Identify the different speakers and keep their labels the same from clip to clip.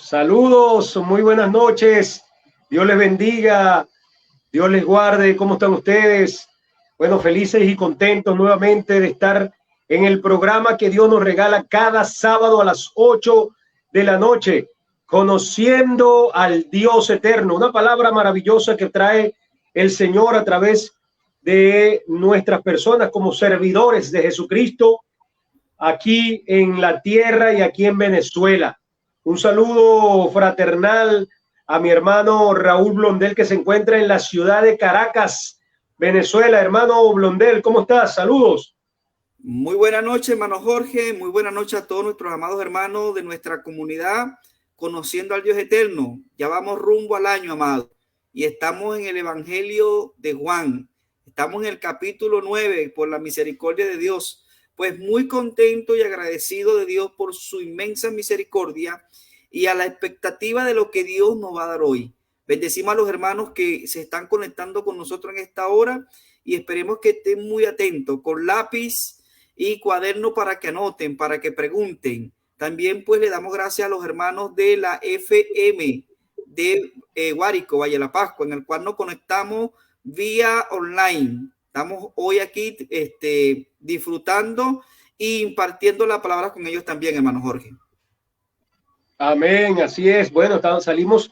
Speaker 1: Saludos, muy buenas noches. Dios les bendiga, Dios les guarde. ¿Cómo están ustedes? Bueno, felices y contentos nuevamente de estar en el programa que Dios nos regala cada sábado a las 8 de la noche, conociendo al Dios eterno. Una palabra maravillosa que trae el Señor a través de nuestras personas como servidores de Jesucristo aquí en la tierra y aquí en Venezuela. Un saludo fraternal a mi hermano Raúl Blondel, que se encuentra en la ciudad de Caracas, Venezuela. Hermano Blondel, ¿cómo estás? Saludos.
Speaker 2: Muy buena noche, hermano Jorge. Muy buena noche a todos nuestros amados hermanos de nuestra comunidad, conociendo al Dios eterno. Ya vamos rumbo al año, amado, y estamos en el Evangelio de Juan. Estamos en el capítulo 9, por la misericordia de Dios. Pues muy contento y agradecido de Dios por su inmensa misericordia y a la expectativa de lo que Dios nos va a dar hoy. Bendecimos a los hermanos que se están conectando con nosotros en esta hora y esperemos que estén muy atentos con lápiz y cuaderno para que anoten, para que pregunten. También pues le damos gracias a los hermanos de la FM de Guárico, Valle de la Pascua, en el cual nos conectamos vía online. Estamos hoy aquí disfrutando e impartiendo la palabra con ellos también, hermano Jorge.
Speaker 1: Amén, así es. Bueno, salimos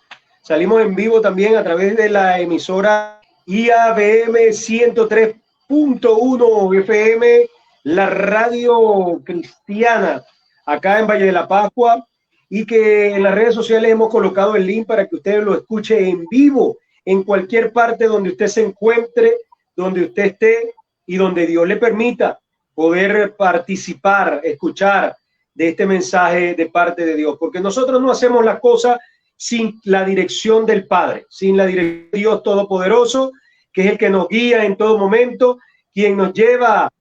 Speaker 1: en vivo también a través de la emisora IABM 103.1 FM, la radio cristiana acá en Valle de la Pascua, y que en las redes sociales hemos colocado el link para que usted lo escuche en vivo en cualquier parte donde usted se encuentre, donde usted esté y donde Dios le permita poder participar, escuchar de este mensaje de parte de Dios, porque nosotros no hacemos las cosas sin la dirección del Padre, sin la dirección de Dios Todopoderoso, que es el que nos guía en todo momento, quien nos lleva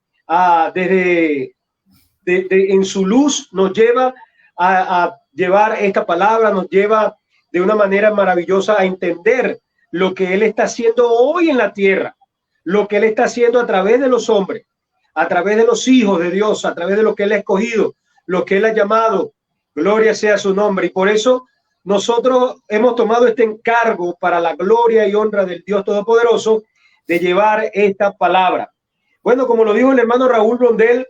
Speaker 1: en su luz, nos lleva a llevar esta palabra, nos lleva de una manera maravillosa a entender lo que Él está haciendo hoy en la tierra, lo que Él está haciendo a través de los hombres, a través de los hijos de Dios, a través de lo que Él ha escogido, lo que Él ha llamado. Gloria sea su nombre. Y por eso nosotros hemos tomado este encargo para la gloria y honra del Dios Todopoderoso de llevar esta palabra. Bueno, como lo dijo el hermano Raúl Blondel,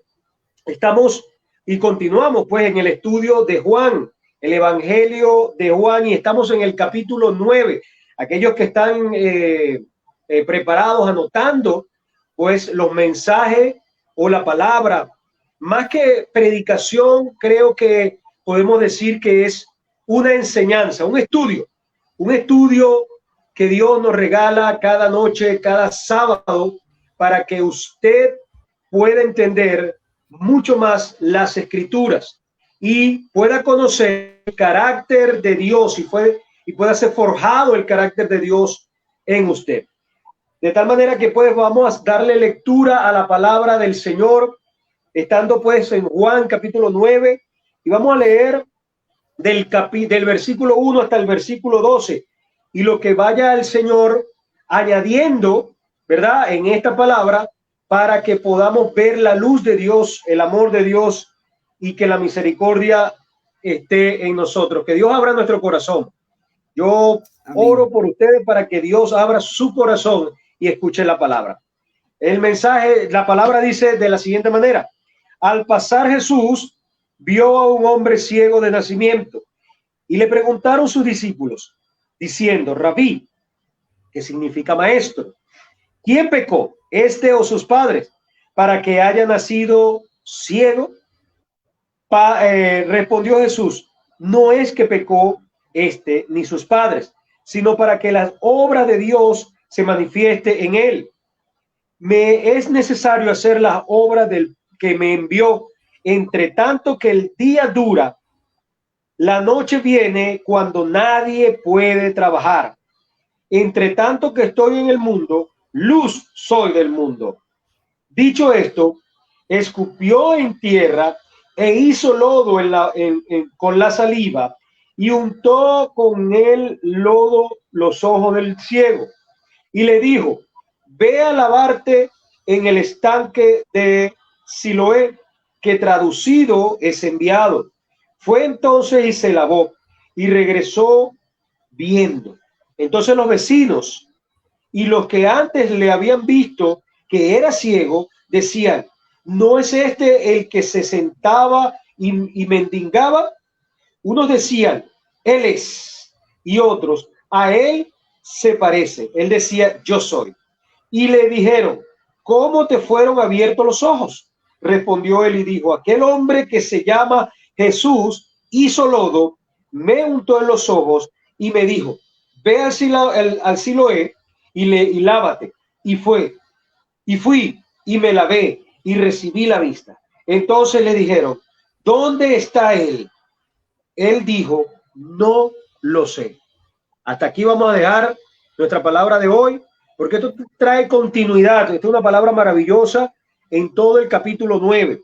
Speaker 1: estamos y continuamos pues en el estudio de Juan, el Evangelio de Juan, y estamos en el capítulo 9. Aquellos que están preparados, anotando pues los mensajes o la palabra, más que predicación, creo que podemos decir que es una enseñanza, un estudio que Dios nos regala cada noche, cada sábado, para que usted pueda entender mucho más las escrituras y pueda conocer el carácter de Dios y pueda ser forjado el carácter de Dios en usted. De tal manera que pues vamos a darle lectura a la palabra del Señor, estando pues en Juan capítulo 9, y vamos a leer del versículo 1 hasta el versículo 12, y lo que vaya el Señor añadiendo, ¿verdad?, en esta palabra, para que podamos ver la luz de Dios, el amor de Dios, y que la misericordia esté en nosotros. Que Dios abra nuestro corazón. Yo oro por ustedes para que Dios abra su corazón y escuche la palabra. El mensaje, la palabra dice de la siguiente manera: al pasar Jesús vio a un hombre ciego de nacimiento y le preguntaron sus discípulos diciendo: Rabí, que significa maestro, ¿quién pecó, este o sus padres, para que haya nacido ciego? Respondió Jesús: no es que pecó este ni sus padres, sino para que las obras de Dios se manifieste en él. Me es necesario hacer las obras del que me envió, entre tanto que el día dura, la noche viene cuando nadie puede trabajar. Entre tanto que estoy en el mundo, luz soy del mundo. Dicho esto, escupió en tierra e hizo lodo con la saliva y untó con el lodo los ojos del ciego y le dijo: ve a lavarte en el estanque de Siloé, que traducido es enviado. Fue entonces y se lavó, y regresó viendo. Entonces los vecinos y los que antes le habían visto que era ciego, decían, ¿no es este el que se sentaba y mendigaba? Unos decían, él es, y otros, a él se parece. Él decía, yo soy. Y le dijeron, ¿cómo te fueron abiertos los ojos? Respondió él y dijo, aquel hombre que se llama Jesús hizo lodo, me untó en los ojos y me dijo, ve al Siloé y lávate. Y fui y me lavé y recibí la vista. Entonces le dijeron, ¿dónde está él? Él dijo, no lo sé. Hasta aquí vamos a dejar nuestra palabra de hoy, porque esto trae continuidad. Esta es una palabra maravillosa en todo el capítulo 9.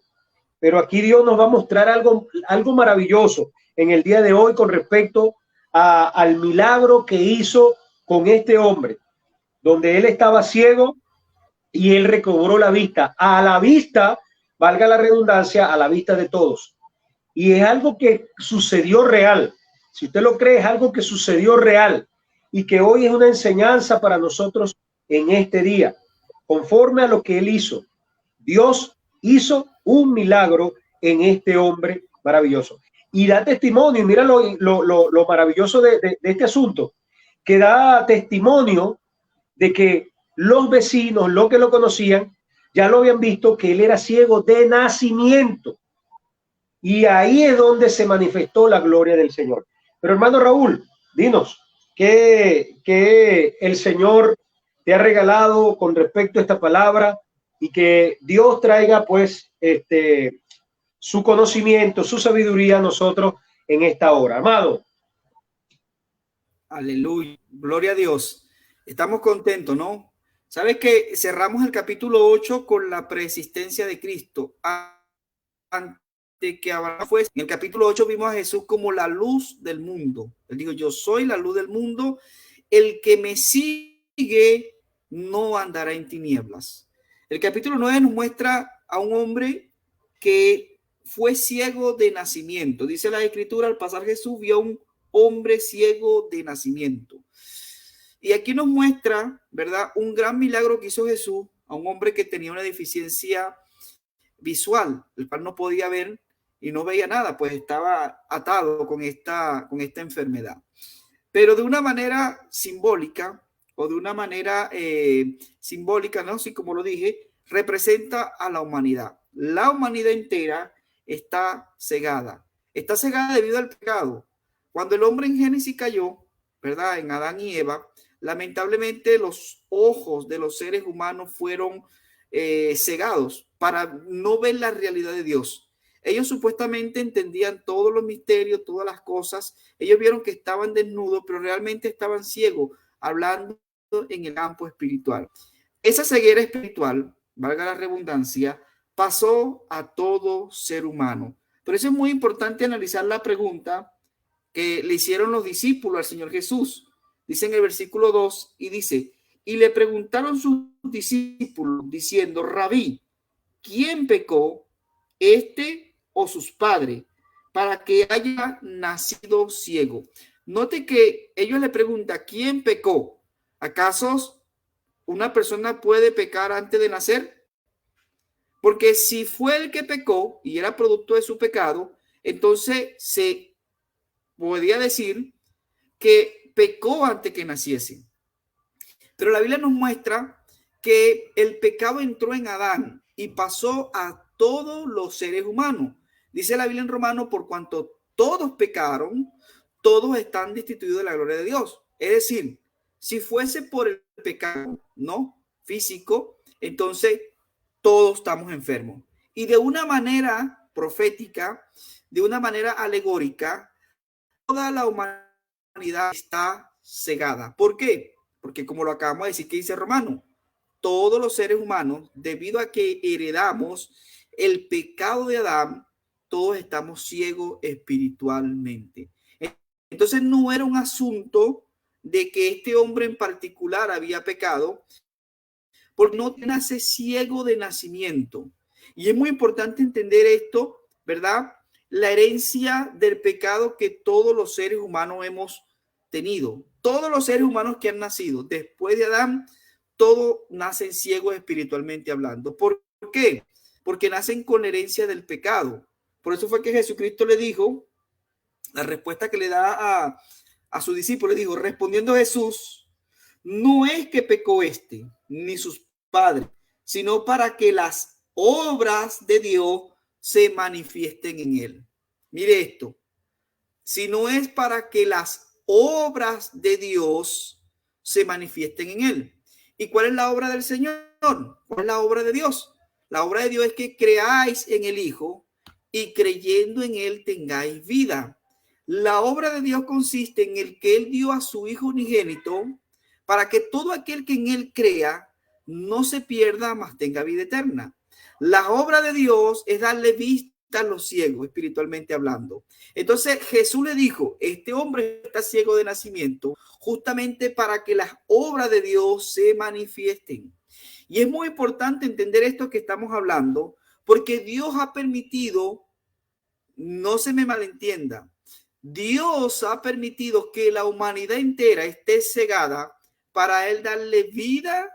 Speaker 1: Pero aquí Dios nos va a mostrar algo maravilloso en el día de hoy con respecto al milagro que hizo con este hombre, donde él estaba ciego y él recobró la vista. A la vista, valga la redundancia, a la vista de todos. Y es algo que sucedió real. Si usted lo cree, es algo que sucedió real y que hoy es una enseñanza para nosotros en este día, conforme a lo que él hizo. Dios hizo un milagro en este hombre maravilloso. Y da testimonio, y mira lo maravilloso de este asunto, que da testimonio de que los vecinos, los que lo conocían, ya lo habían visto que él era ciego de nacimiento. Y ahí es donde se manifestó la gloria del Señor. Pero hermano Raúl, dinos, ¿qué el Señor te ha regalado con respecto a esta palabra? Y que Dios traiga pues su conocimiento, su sabiduría a nosotros en esta hora. Amado.
Speaker 2: Aleluya, gloria a Dios. Estamos contentos, ¿no? ¿Sabes que cerramos el capítulo 8 con la preexistencia de Cristo? Antes que Abraham fuese, en el capítulo 8 vimos a Jesús como la luz del mundo. Él dijo, yo soy la luz del mundo, el que me sigue no andará en tinieblas. El capítulo 9 nos muestra a un hombre que fue ciego de nacimiento. Dice la Escritura, al pasar Jesús vio a un hombre ciego de nacimiento. Y aquí nos muestra, ¿verdad?, un gran milagro que hizo Jesús a un hombre que tenía una deficiencia visual, el cual no podía ver y no veía nada, pues estaba atado con esta enfermedad. Pero de una manera simbólica, o de una manera simbólica, ¿no? Así como lo dije, representa a la humanidad. La humanidad entera está cegada debido al pecado. Cuando el hombre en Génesis cayó, ¿verdad?, en Adán y Eva, lamentablemente los ojos de los seres humanos fueron cegados para no ver la realidad de Dios. Ellos supuestamente entendían todos los misterios, todas las cosas. Ellos vieron que estaban desnudos, pero realmente estaban ciegos, hablando en el campo espiritual. Esa ceguera espiritual, valga la redundancia, pasó a todo ser humano. Por eso es muy importante analizar la pregunta que le hicieron los discípulos al Señor Jesús. Dice en el versículo 2 y dice, y le preguntaron sus discípulos diciendo, Rabí, ¿quién pecó, este o sus padres, para que haya nacido ciego? Note que ellos le preguntan, ¿quién pecó? ¿Acaso una persona puede pecar antes de nacer? Porque si fue el que pecó y era producto de su pecado, entonces se podría decir que pecó antes que naciese. Pero la Biblia nos muestra que el pecado entró en Adán y pasó a todos los seres humanos. Dice la Biblia en Romanos, por cuanto todos pecaron, todos están destituidos de la gloria de Dios. Es decir, si fuese por el pecado, no físico, entonces todos estamos enfermos. Y de una manera profética, de una manera alegórica, toda la humanidad está cegada. ¿Por qué? Porque como lo acabamos de decir, que dice Romano, todos los seres humanos, debido a que heredamos el pecado de Adán, todos estamos ciegos espiritualmente. Entonces no era un asunto de que este hombre en particular había pecado, porque no nace ciego de nacimiento. Y es muy importante entender esto, ¿verdad? la herencia del pecado que todos los seres humanos hemos tenido. Todos los seres humanos que han nacido después de Adán, todos nacen ciegos espiritualmente hablando. ¿Por qué? Porque nacen con la herencia del pecado. Por eso fue que Jesucristo le dijo, la respuesta que le da a su discípulo, le dijo, respondiendo Jesús, no es que pecó este, ni sus padres, sino para que las obras de Dios se manifiesten en él. Mire esto, si no es para que las obras de Dios se manifiesten en él. ¿Y cuál es la obra del Señor? ¿Cuál es la obra de Dios? La obra de Dios es que creáis en el Hijo y creyendo en él tengáis vida. La obra de Dios consiste en el que él dio a su Hijo unigénito para que todo aquel que en él crea no se pierda, mas tenga vida eterna. La obra de Dios es darle vista a los ciegos, espiritualmente hablando. Entonces Jesús le dijo, este hombre está ciego de nacimiento justamente para que las obras de Dios se manifiesten. Y es muy importante entender esto que estamos hablando, porque Dios ha permitido, no se me malentienda, Dios ha permitido que la humanidad entera esté cegada para él darle vida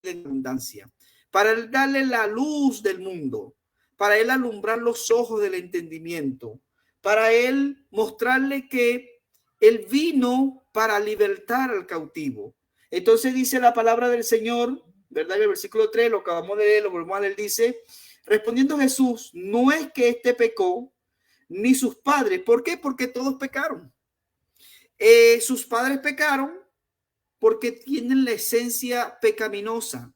Speaker 2: de abundancia, para él darle la luz del mundo, para él alumbrar los ojos del entendimiento, para él mostrarle que él vino para libertar al cautivo. Entonces dice la palabra del Señor, ¿verdad? En el versículo 3, lo acabamos de leer, lo volvemos a leer, dice, respondiendo Jesús, no es que este pecó, ni sus padres. ¿Por qué? Porque todos pecaron. Sus padres pecaron porque tienen la esencia pecaminosa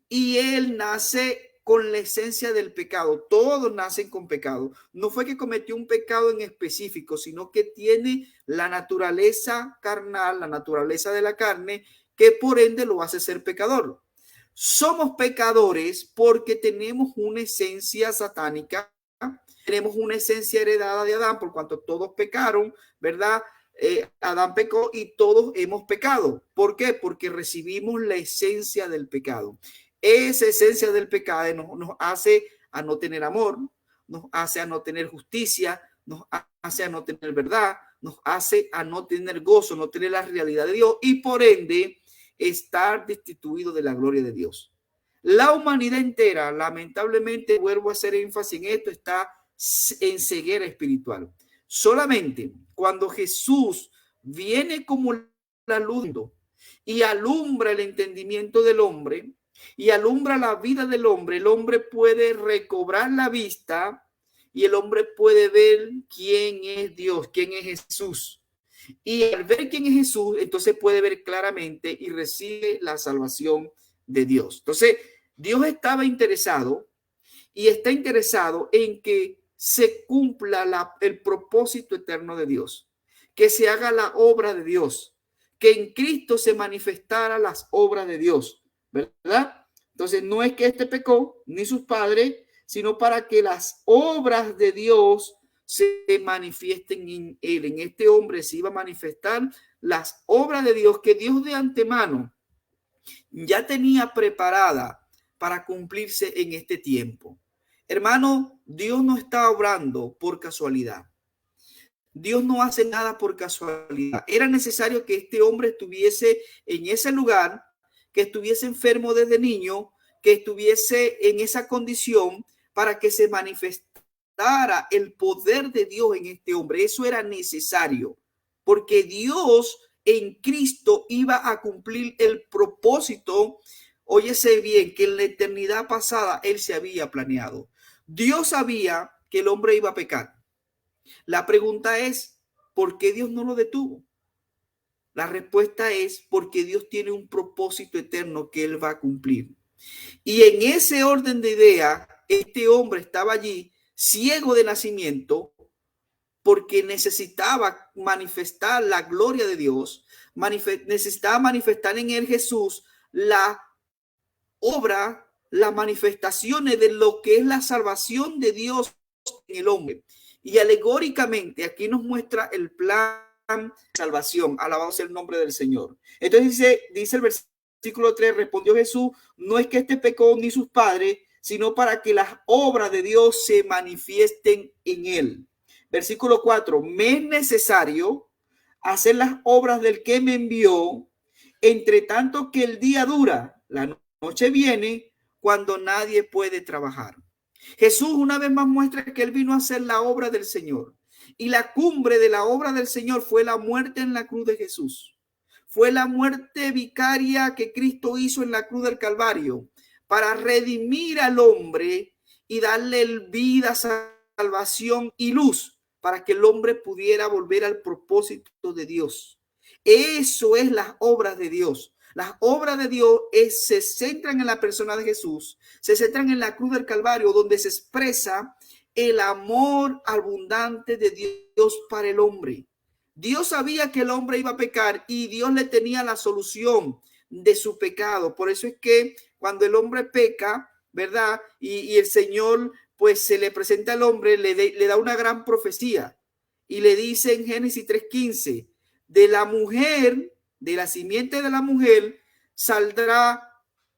Speaker 2: y él nace con la esencia del pecado. Todos nacen con pecado. No fue que cometió un pecado en específico, sino que tiene la naturaleza carnal, la naturaleza de la carne, que por ende lo hace ser pecador. Somos pecadores porque tenemos una esencia satánica. Tenemos una esencia heredada de Adán, por cuanto todos pecaron, ¿verdad? Adán pecó y todos hemos pecado. ¿Por qué? Porque recibimos la esencia del pecado. Esa esencia del pecado nos hace a no tener amor, nos hace a no tener justicia, nos hace a no tener verdad, nos hace a no tener gozo, no tener la realidad de Dios y por ende estar destituido de la gloria de Dios. La humanidad entera, lamentablemente, vuelvo a hacer énfasis en esto, está en ceguera espiritual. Solamente cuando Jesús viene como la luz y alumbra el entendimiento del hombre y alumbra la vida del hombre, el hombre puede recobrar la vista y el hombre puede ver quién es Dios, quién es Jesús. Y al ver quién es Jesús, entonces puede ver claramente y recibe la salvación de Dios. Entonces, Dios estaba interesado y está interesado en que se cumpla el propósito eterno de Dios, que se haga la obra de Dios, que en Cristo se manifestara las obras de Dios, ¿verdad? Entonces no es que este pecó ni sus padres, sino para que las obras de Dios se manifiesten en él. En este hombre se iba a manifestar las obras de Dios que Dios de antemano ya tenía preparada para cumplirse en este tiempo. Hermano, Dios no está obrando por casualidad. Dios no hace nada por casualidad. Era necesario que este hombre estuviese en ese lugar, que estuviese enfermo desde niño, que estuviese en esa condición para que se manifestara el poder de Dios en este hombre. Eso era necesario, porque Dios en Cristo iba a cumplir el propósito. Óyese bien, que en la eternidad pasada él se había planeado. Dios sabía que el hombre iba a pecar. La pregunta es, ¿por qué Dios no lo detuvo? La respuesta es porque Dios tiene un propósito eterno que él va a cumplir. Y en ese orden de idea, este hombre estaba allí ciego de nacimiento porque necesitaba manifestar la gloria de Dios, necesitaba manifestar en él Jesús la obra, las manifestaciones de lo que es la salvación de Dios en el hombre. Y alegóricamente aquí nos muestra el plan de salvación. Alabado sea el nombre del Señor. Entonces dice el versículo 3, respondió Jesús, no es que este pecó ni sus padres, sino para que las obras de Dios se manifiesten en él. Versículo 4, me es necesario hacer las obras del que me envió, entre tanto que el día dura, la noche viene cuando nadie puede trabajar. Jesús una vez más muestra que él vino a hacer la obra del Señor. Y la cumbre de la obra del Señor fue la muerte en la cruz de Jesús. Fue la muerte vicaria que Cristo hizo en la cruz del Calvario para redimir al hombre y darle vida, salvación y luz para que el hombre pudiera volver al propósito de Dios. Eso es las obras de Dios. Las obras de Dios se centran en la persona de Jesús, se centran en la cruz del Calvario, donde se expresa el amor abundante de Dios para el hombre. Dios sabía que el hombre iba a pecar y Dios le tenía la solución de su pecado. Por eso es que cuando el hombre peca, ¿verdad? Y el Señor pues se le presenta al hombre, le da una gran profecía y le dice en Génesis 3:15, de la mujer, de la simiente de la mujer, saldrá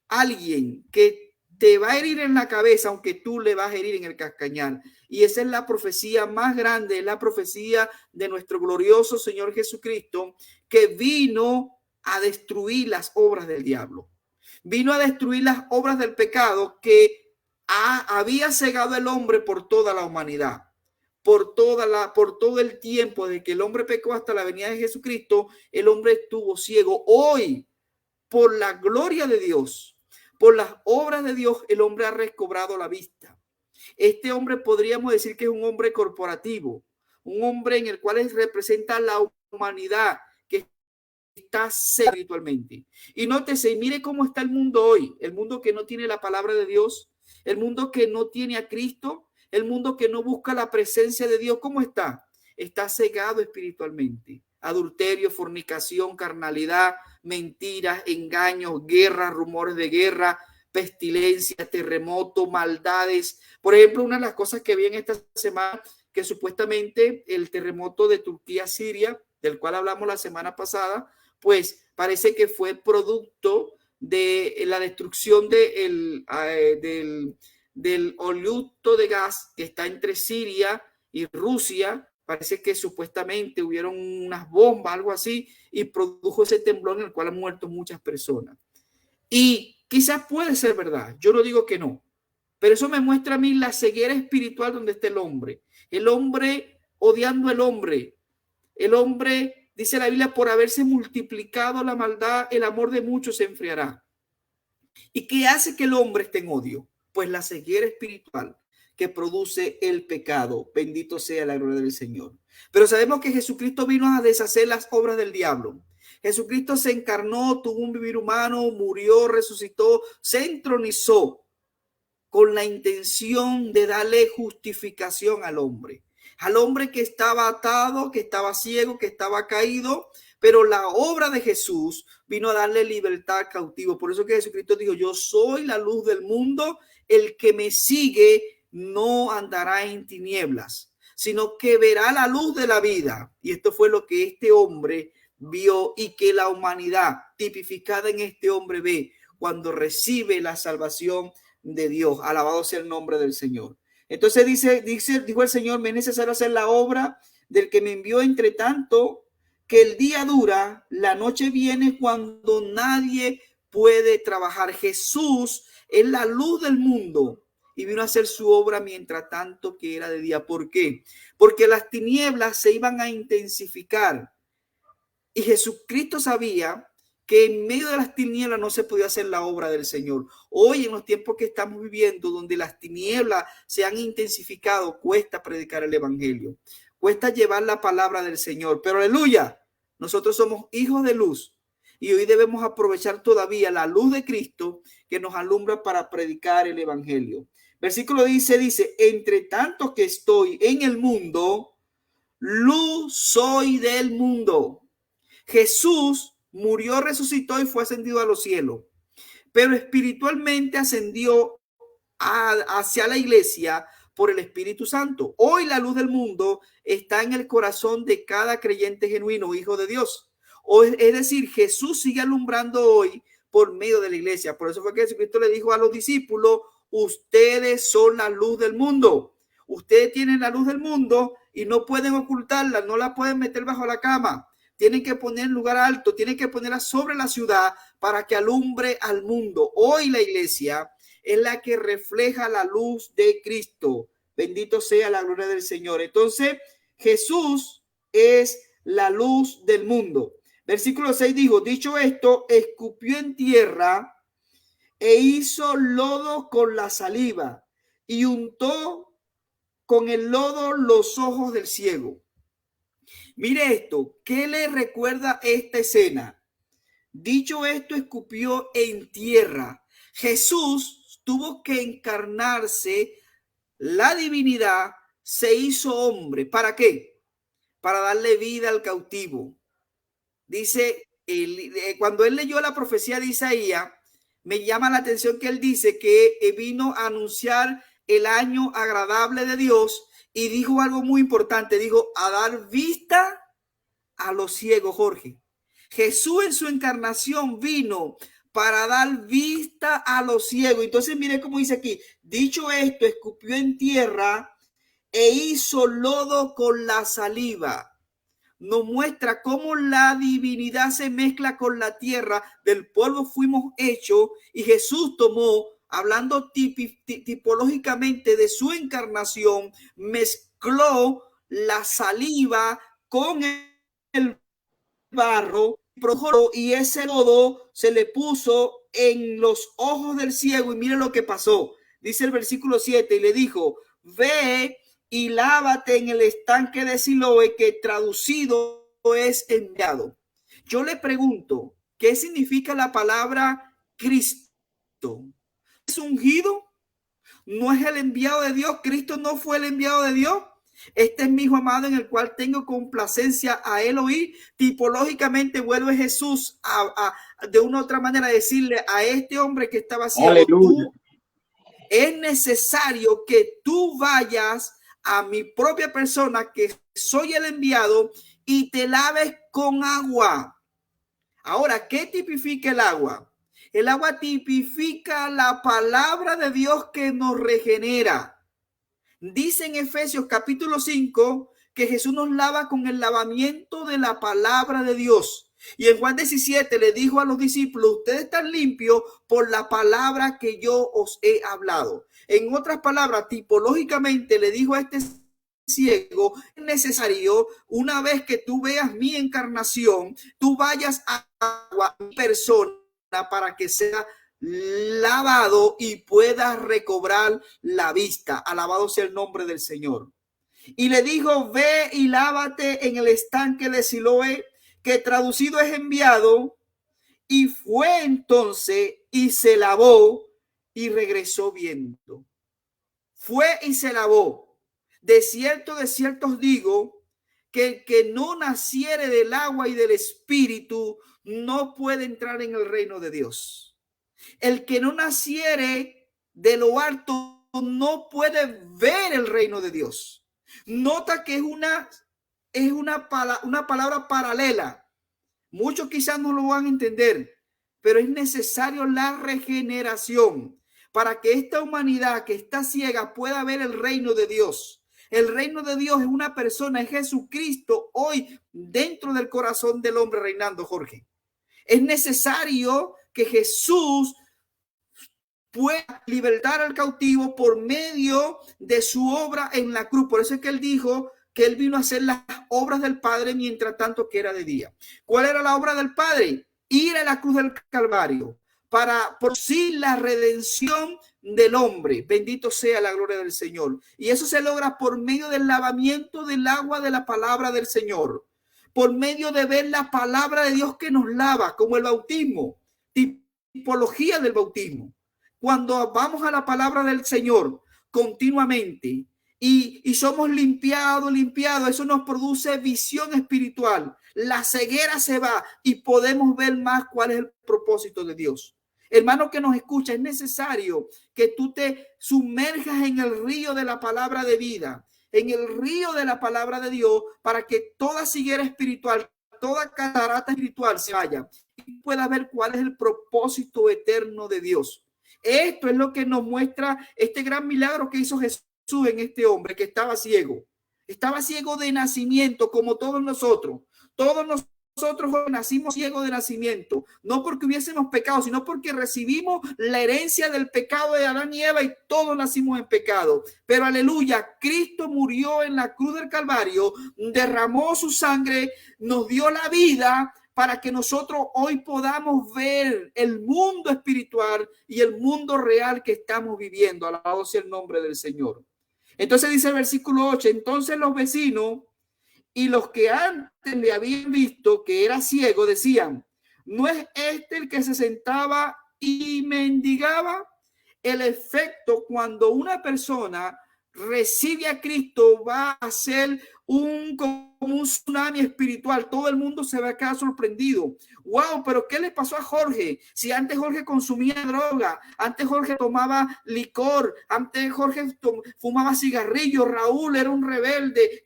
Speaker 2: alguien que te va a herir en la cabeza, aunque tú le vas a herir en el cascañal. Y esa es la profecía más grande, es la profecía de nuestro glorioso Señor Jesucristo, que vino a destruir las obras del diablo. Vino a destruir las obras del pecado que había cegado el hombre por toda la humanidad. Por todo el tiempo desde que el hombre pecó hasta la venida de Jesucristo, el hombre estuvo ciego. Hoy, por la gloria de Dios, por las obras de Dios, el hombre ha recobrado la vista. Este hombre podríamos decir que es un hombre corporativo, un hombre en el cual representa la humanidad que está espiritualmente. Y nótese, y mire cómo está el mundo hoy, el mundo que no tiene la palabra de Dios, el mundo que no tiene a Cristo, el mundo que no busca la presencia de Dios. ¿Cómo está? Está cegado espiritualmente. Adulterio, fornicación, carnalidad, mentiras, engaños, guerras, rumores de guerra, pestilencia, terremoto, maldades. Por ejemplo, una de las cosas que vi en esta semana, que supuestamente el terremoto de Turquía-Siria, del cual hablamos la semana pasada, pues parece que fue producto de la destrucción del oleoducto de gas que está entre Siria y Rusia. Parece que supuestamente hubieron unas bombas, algo así, y produjo ese temblor en el cual han muerto muchas personas. Y quizás puede ser verdad, yo no digo que no, pero eso me muestra a mí la ceguera espiritual donde está el hombre odiando al hombre, dice la Biblia, por haberse multiplicado la maldad, el amor de muchos se enfriará. ¿Y qué hace que el hombre esté en odio? Pues la ceguera espiritual que produce el pecado. Bendito sea la gloria del Señor. Pero sabemos que Jesucristo vino a deshacer las obras del diablo. Jesucristo se encarnó, tuvo un vivir humano, murió, resucitó, se entronizó con la intención de darle justificación al hombre que estaba atado, que estaba ciego, que estaba caído. Pero la obra de Jesús vino a darle libertad al cautivo. Por eso que Jesucristo dijo, yo soy la luz del mundo, el que me sigue no andará en tinieblas, sino que verá la luz de la vida. Y esto fue lo que este hombre vio y que la humanidad tipificada en este hombre ve cuando recibe la salvación de Dios. Alabado sea el nombre del Señor. Entonces dijo el Señor, me es necesario hacer la obra del que me envió, entre tanto que el día dura, la noche viene cuando nadie puede trabajar. Jesús es la luz del mundo y vino a hacer su obra mientras tanto que era de día. ¿Por qué? Porque las tinieblas se iban a intensificar y Jesucristo sabía que en medio de las tinieblas no se podía hacer la obra del Señor. Hoy, en los tiempos que estamos viviendo, donde las tinieblas se han intensificado, cuesta predicar el evangelio, cuesta llevar la palabra del Señor. Pero aleluya, nosotros somos hijos de luz y hoy debemos aprovechar todavía la luz de Cristo que nos alumbra para predicar el evangelio. Versículo dice, entre tanto que estoy en el mundo, luz soy del mundo. Jesús murió, resucitó y fue ascendido a los cielos, pero espiritualmente ascendió hacia la iglesia por el Espíritu Santo. Hoy la luz del mundo está en el corazón de cada creyente genuino, hijo de Dios. Es decir, Jesús sigue alumbrando hoy por medio de la iglesia. Por eso fue que Jesucristo le dijo a los discípulos, ustedes son la luz del mundo. Ustedes tienen la luz del mundo y no pueden ocultarla, no la pueden meter bajo la cama. Tienen que poner en lugar alto, tienen que ponerla sobre la ciudad para que alumbre al mundo. Hoy la iglesia es la que refleja la luz de Cristo. Bendito sea la gloria del Señor. Entonces, Jesús es la luz del mundo. Versículo 6 dijo, dicho esto, escupió en tierra e hizo lodo con la saliva y untó con el lodo los ojos del ciego. Mire esto, ¿qué le recuerda esta escena? Dicho esto, escupió en tierra. Jesús tuvo que encarnarse, la divinidad se hizo hombre. ¿Para qué? Para darle vida al cautivo. Dice, cuando él leyó la profecía de Isaías, me llama la atención que él dice que vino a anunciar el año agradable de Dios y dijo algo muy importante, dijo a dar vista a los ciegos, Jorge. Jesús en su encarnación vino para dar vista a los ciegos. Entonces mire cómo dice aquí, dicho esto, escupió en tierra e hizo lodo con la saliva. Nos muestra cómo la divinidad se mezcla con la tierra, del polvo fuimos hechos y Jesús tomó, hablando tipológicamente de su encarnación, mezcló la saliva con el barro y ese lodo se le puso en los ojos del ciego y mire lo que pasó. Dice el versículo 7 y le dijo, ve y lávate en el estanque de Siloé, que traducido es enviado. Yo le pregunto, ¿qué significa la palabra Cristo? ¿Es ungido? ¿No es el enviado de Dios? ¿Cristo no fue el enviado de Dios? Este es mi hijo amado en el cual tengo complacencia, a él oír. Tipológicamente vuelve Jesús de una u otra manera a decirle a este hombre que estaba ciego, es necesario que tú vayas a mi propia persona, que soy el enviado, y te laves con agua. Ahora, ¿qué tipifica el agua? El agua tipifica la palabra de Dios que nos regenera. Dice en Efesios capítulo 5 que Jesús nos lava con el lavamiento de la palabra de Dios. Y en Juan 17 le dijo a los discípulos, ustedes están limpios por la palabra que yo os he hablado. En otras palabras, tipológicamente le dijo a este ciego, es necesario, una vez que tú veas mi encarnación, tú vayas a agua, mi persona, para que sea lavado y pueda recobrar la vista. Alabado sea el nombre del Señor. Y le dijo, ve y lávate en el estanque de Siloé, que traducido es enviado. Y fue entonces y se lavó y regresó viendo. Fue y se lavó. De cierto os digo, que el que no naciere del agua y del espíritu no puede entrar en el reino de Dios. El que no naciere de lo alto no puede ver el reino de Dios. Nota que es una palabra paralela. Muchos quizás no lo van a entender, pero es necesario la regeneración para que esta humanidad que está ciega pueda ver el reino de Dios. El reino de Dios es una persona, es Jesucristo hoy dentro del corazón del hombre reinando, Jorge. Es necesario que Jesús pueda libertar al cautivo por medio de su obra en la cruz. Por eso es que él dijo que él vino a hacer las obras del Padre mientras tanto que era de día. ¿Cuál era la obra del Padre? Ir a la cruz del Calvario para por sí la redención del hombre. Bendito sea la gloria del Señor. Y eso se logra por medio del lavamiento del agua de la palabra del Señor, por medio de ver la palabra de Dios que nos lava, como el bautismo, tipología del bautismo. Cuando vamos a la palabra del Señor continuamente y somos limpiados, eso nos produce visión espiritual. La ceguera se va y podemos ver más cuál es el propósito de Dios. Hermano que nos escucha, es necesario que tú te sumerjas en el río de la palabra de vida, en el río de la palabra de Dios, para que toda ceguera espiritual, toda catarata espiritual se vaya y pueda ver cuál es el propósito eterno de Dios. Esto es lo que nos muestra este gran milagro que hizo Jesús en este hombre que estaba ciego. Estaba ciego de nacimiento, como todos nosotros. Todos nosotros nacimos ciegos de nacimiento, no porque hubiésemos pecado, sino porque recibimos la herencia del pecado de Adán y Eva y todos nacimos en pecado. Pero aleluya, Cristo murió en la cruz del Calvario, derramó su sangre, nos dio la vida para que nosotros hoy podamos ver el mundo espiritual y el mundo real que estamos viviendo. Alabado sea el nombre del Señor. Entonces dice el versículo 8, entonces los vecinos y los que antes le habían visto que era ciego decían, ¿no es este el que se sentaba y mendigaba? El efecto cuando una persona recibe a Cristo va a ser como un tsunami espiritual. Todo el mundo se va a quedar sorprendido. Wow, pero ¿qué le pasó a Jorge? Si antes Jorge consumía droga, antes Jorge tomaba licor, antes Jorge fumaba cigarrillos, Raúl era un rebelde,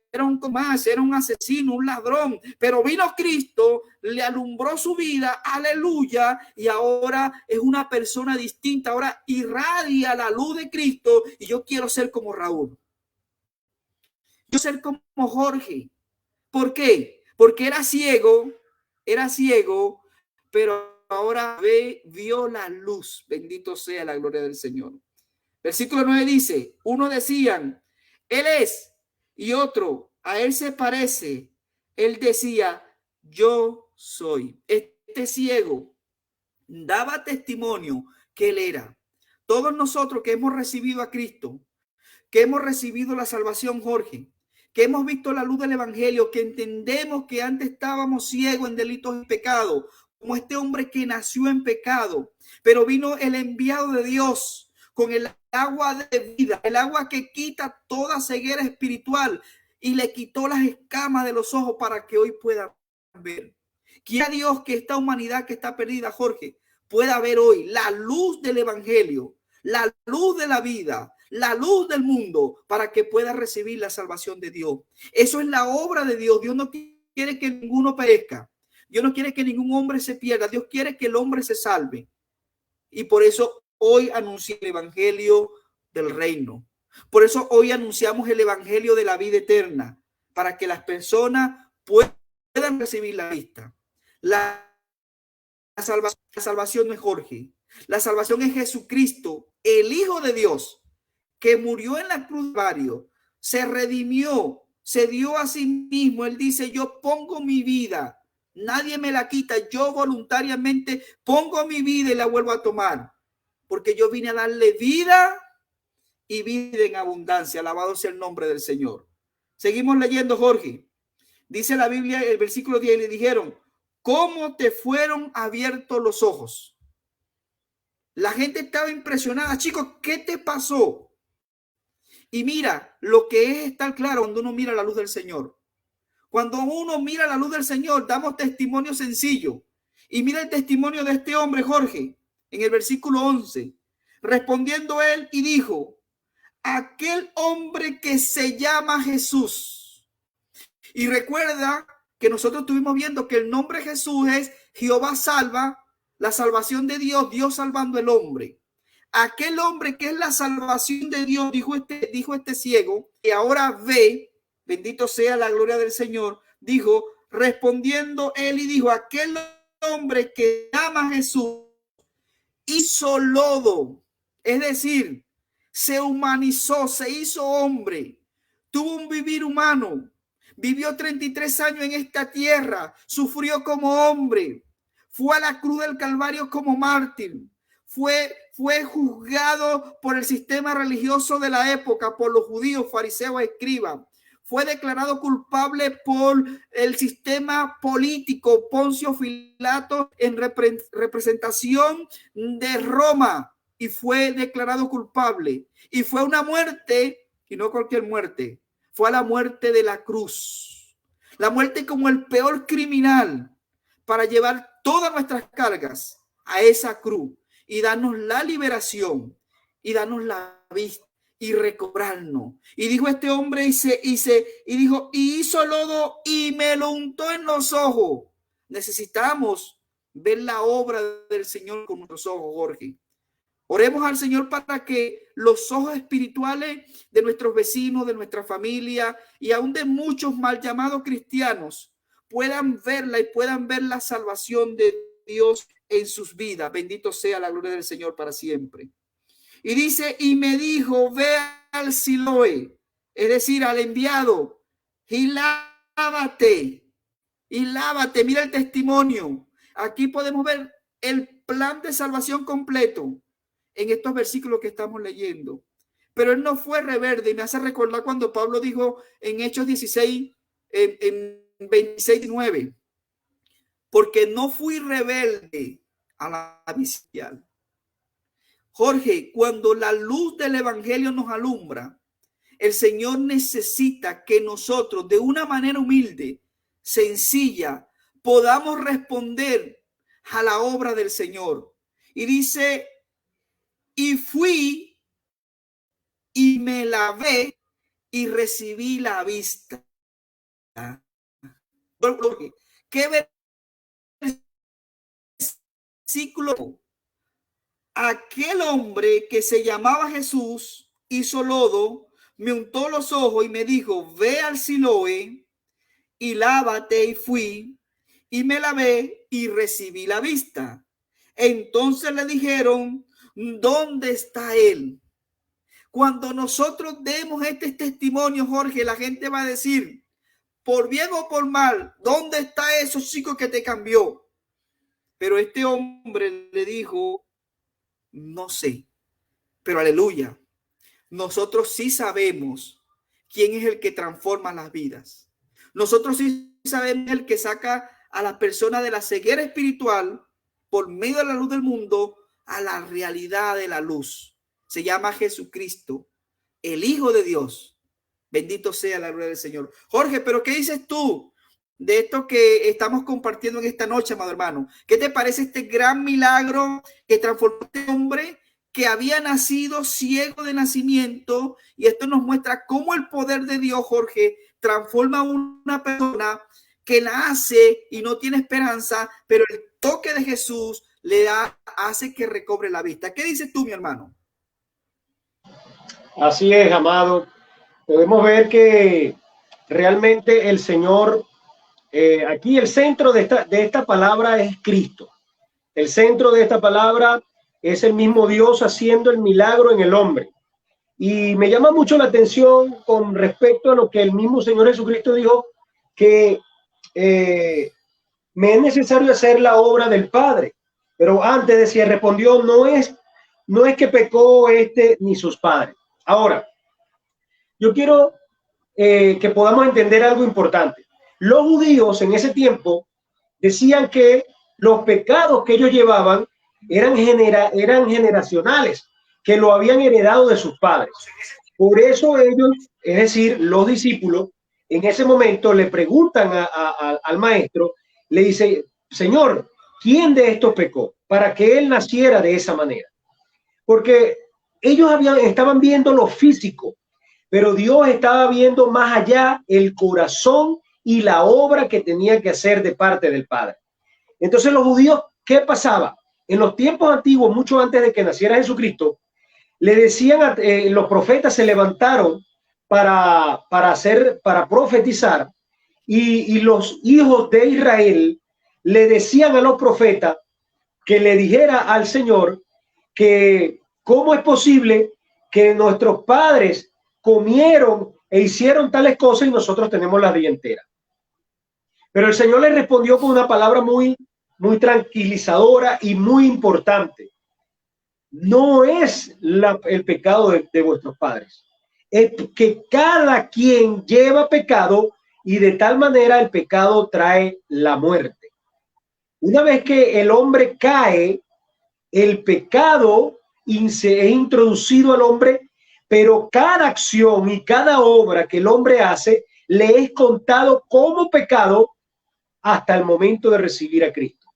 Speaker 2: era un más, era un asesino, un ladrón, pero vino Cristo, le alumbró su vida, aleluya, y ahora es una persona distinta, ahora irradia la luz de Cristo y yo quiero ser como Raúl. Yo ser como Jorge. ¿Por qué? Porque era ciego, pero ahora vio la luz. Bendito sea la gloria del Señor. Versículo 9 dice, uno decían, Él es, y otro, a Él se parece. Él decía, yo soy. Este ciego daba testimonio que Él era. Todos nosotros que hemos recibido a Cristo, que hemos recibido la salvación, Jorge, que hemos visto la luz del evangelio, que entendemos que antes estábamos ciegos en delitos y pecados, como este hombre que nació en pecado, pero vino el enviado de Dios con el agua de vida, el agua que quita toda ceguera espiritual y le quitó las escamas de los ojos para que hoy pueda ver. Quiera Dios que esta humanidad que está perdida, Jorge, pueda ver hoy la luz del evangelio, la luz de la vida, la luz del mundo, para que pueda recibir la salvación de Dios. Eso es la obra de Dios. Dios no quiere que ninguno perezca. Dios no quiere que ningún hombre se pierda. Dios quiere que el hombre se salve. Y por eso hoy anuncié el evangelio del reino. Por eso hoy anunciamos el evangelio de la vida eterna, para que las personas puedan recibir la vista. La salvación no es Jorge. La salvación es Jesucristo, el Hijo de Dios, que murió en la cruz del Calvario, se redimió, se dio a sí mismo. Él dice, yo pongo mi vida, nadie me la quita, yo voluntariamente pongo mi vida y la vuelvo a tomar, porque yo vine a darle vida y vida en abundancia. Alabado sea el nombre del Señor. Seguimos leyendo, Jorge. Dice la Biblia, el versículo 10, le dijeron, ¿cómo te fueron abiertos los ojos? La gente estaba impresionada. Chicos, ¿qué te pasó? Y mira, lo que es estar claro cuando uno mira la luz del Señor. Cuando uno mira la luz del Señor, damos testimonio sencillo. Y mira el testimonio de este hombre, Jorge, en el versículo 11. Respondiendo él y dijo, aquel hombre que se llama Jesús. Y recuerda que nosotros estuvimos viendo que el nombre de Jesús es Jehová salva, la salvación de Dios, Dios salvando al hombre. Aquel hombre que es la salvación de Dios, dijo este ciego, que ahora ve, bendito sea la gloria del Señor, dijo, respondiendo él y dijo, aquel hombre que ama a Jesús hizo lodo, es decir, se humanizó, se hizo hombre, tuvo un vivir humano, vivió 33 años en esta tierra, sufrió como hombre, fue a la cruz del Calvario como mártir, fue juzgado por el sistema religioso de la época, por los judíos, fariseos, escribas. Fue declarado culpable por el sistema político, Poncio Pilato, en representación de Roma, y fue declarado culpable. Y fue una muerte, y no cualquier muerte, fue a la muerte de la cruz. La muerte como el peor criminal, para llevar todas nuestras cargas a esa cruz y darnos la liberación y darnos la vista y recobrarnos. Y dijo este hombre y hizo lodo y me lo untó en los ojos. Necesitamos ver la obra del Señor con nuestros ojos, Jorge. Oremos al Señor para que los ojos espirituales de nuestros vecinos, de nuestra familia y aún de muchos mal llamados cristianos puedan verla y puedan ver la salvación de Dios en sus vidas. Bendito sea la gloria del Señor para siempre. Y dice, y me dijo, ve al Siloé, es decir, al enviado, y lávate, y lávate. Mira el testimonio. Aquí podemos ver el plan de salvación completo en estos versículos que estamos leyendo. Pero él no fue rebelde, y me hace recordar cuando Pablo dijo en Hechos 16, en 26:9, porque no fui rebelde a la visión. Jorge, cuando la luz del evangelio nos alumbra, el Señor necesita que nosotros de una manera humilde, sencilla, podamos responder a la obra del Señor. Y dice, y fui y me lavé y recibí la vista. ¿Qué versículo? Aquel hombre que se llamaba Jesús hizo lodo, me untó los ojos y me dijo, ve al Siloé y lávate, y fui y me lavé y recibí la vista. Entonces le dijeron, ¿dónde está él? Cuando nosotros demos este testimonio, Jorge, la gente va a decir, por bien o por mal, ¿dónde está ese chico que te cambió? Pero este hombre le dijo, no sé, pero aleluya, nosotros sí sabemos quién es el que transforma las vidas. Nosotros sí sabemos el que saca a la persona de la ceguera espiritual por medio de la luz del mundo a la realidad de la luz. Se llama Jesucristo, el Hijo de Dios. Bendito sea la gloria del Señor. Jorge, pero ¿qué dices tú de esto que estamos compartiendo en esta noche, amado hermano? ¿Qué te parece este gran milagro que transformó a este hombre que había nacido ciego de nacimiento? Y esto nos muestra cómo el poder de Dios, Jorge, transforma a una persona que nace y no tiene esperanza, pero el toque de Jesús le hace que recobre la vista. ¿Qué dices tú, mi hermano?
Speaker 1: Así es, amado. Podemos ver que realmente el Señor, aquí el centro de esta palabra es Cristo. El centro de esta palabra es el mismo Dios haciendo el milagro en el hombre. Y me llama mucho la atención con respecto a lo que el mismo Señor Jesucristo dijo, que me es necesario hacer la obra del Padre. Pero antes decía, respondió, no es que pecó ni sus padres. Ahora, yo quiero que podamos entender algo importante. Los judíos en ese tiempo decían que los pecados que ellos llevaban eran generacionales, que lo habían heredado de sus padres. Por eso ellos, es decir, los discípulos, en ese momento le preguntan al maestro, le dice, Señor, ¿quién de estos pecó para que él naciera de esa manera? Porque ellos estaban viendo lo físico, pero Dios estaba viendo más allá el corazón y la obra que tenía que hacer de parte del Padre. Entonces los judíos, ¿qué pasaba? En los tiempos antiguos, mucho antes de que naciera Jesucristo, le decían, los profetas se levantaron para profetizar, y los hijos de Israel le decían a los profetas que le dijera al Señor que cómo es posible que nuestros padres comieron e hicieron tales cosas y nosotros tenemos la vida entera. Pero el Señor le respondió con una palabra muy tranquilizadora y muy importante. No es el pecado de vuestros padres, es que cada quien lleva pecado y de tal manera el pecado trae la muerte. Una vez que el hombre cae, el pecado es introducido al hombre, pero cada acción y cada obra que el hombre hace le es contado como pecado hasta el momento de recibir a Cristo.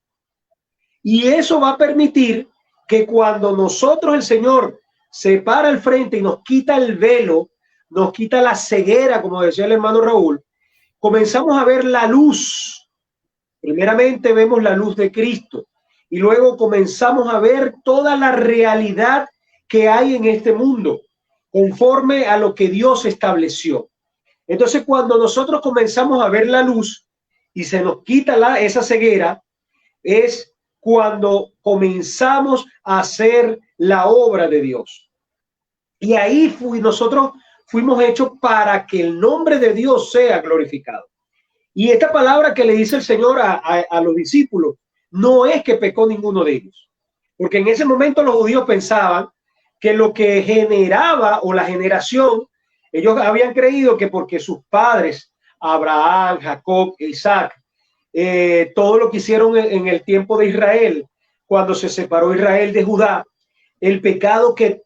Speaker 1: Y eso va a permitir que cuando nosotros, el Señor, se para al frente y nos quita el velo, nos quita la ceguera, como decía el hermano Raúl, comenzamos a ver la luz. Primeramente vemos la luz de Cristo y luego comenzamos a ver toda la realidad que hay en este mundo, conforme a lo que Dios estableció. Entonces, cuando nosotros comenzamos a ver la luz y se nos quita esa ceguera, es cuando comenzamos a hacer la obra de Dios. Y ahí nosotros fuimos hechos para que el nombre de Dios sea glorificado. Y esta palabra que le dice el Señor a los discípulos, no es que pecó ninguno de ellos. Porque en ese momento los judíos pensaban que lo que generaba o la generación, ellos habían creído que porque sus padres, Abraham, Jacob, Isaac, todo lo que hicieron en el tiempo de Israel, cuando se separó Israel de Judá, el pecado que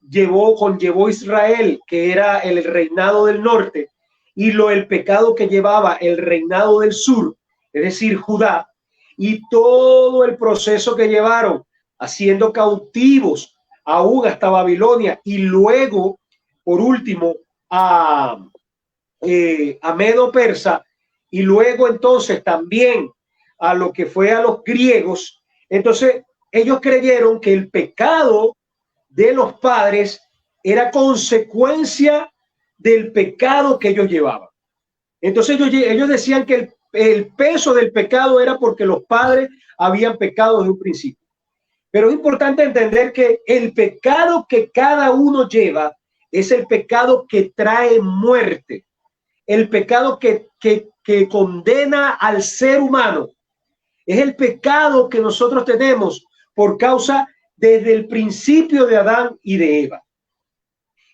Speaker 1: conllevó Israel, que era el reinado del norte, y el pecado que llevaba el reinado del sur, es decir, Judá, y todo el proceso que llevaron haciendo cautivos aún hasta Babilonia, y luego, por último, a Medo Persa, y luego entonces también a lo que fue a los griegos. Entonces ellos creyeron que el pecado de los padres era consecuencia del pecado que ellos llevaban. Entonces ellos decían que el peso del pecado era porque los padres habían pecado desde un principio. Pero es importante entender que el pecado que cada uno lleva es el pecado que trae muerte, el pecado que condena al ser humano. Es el pecado que nosotros tenemos por causa desde el principio de Adán y de Eva.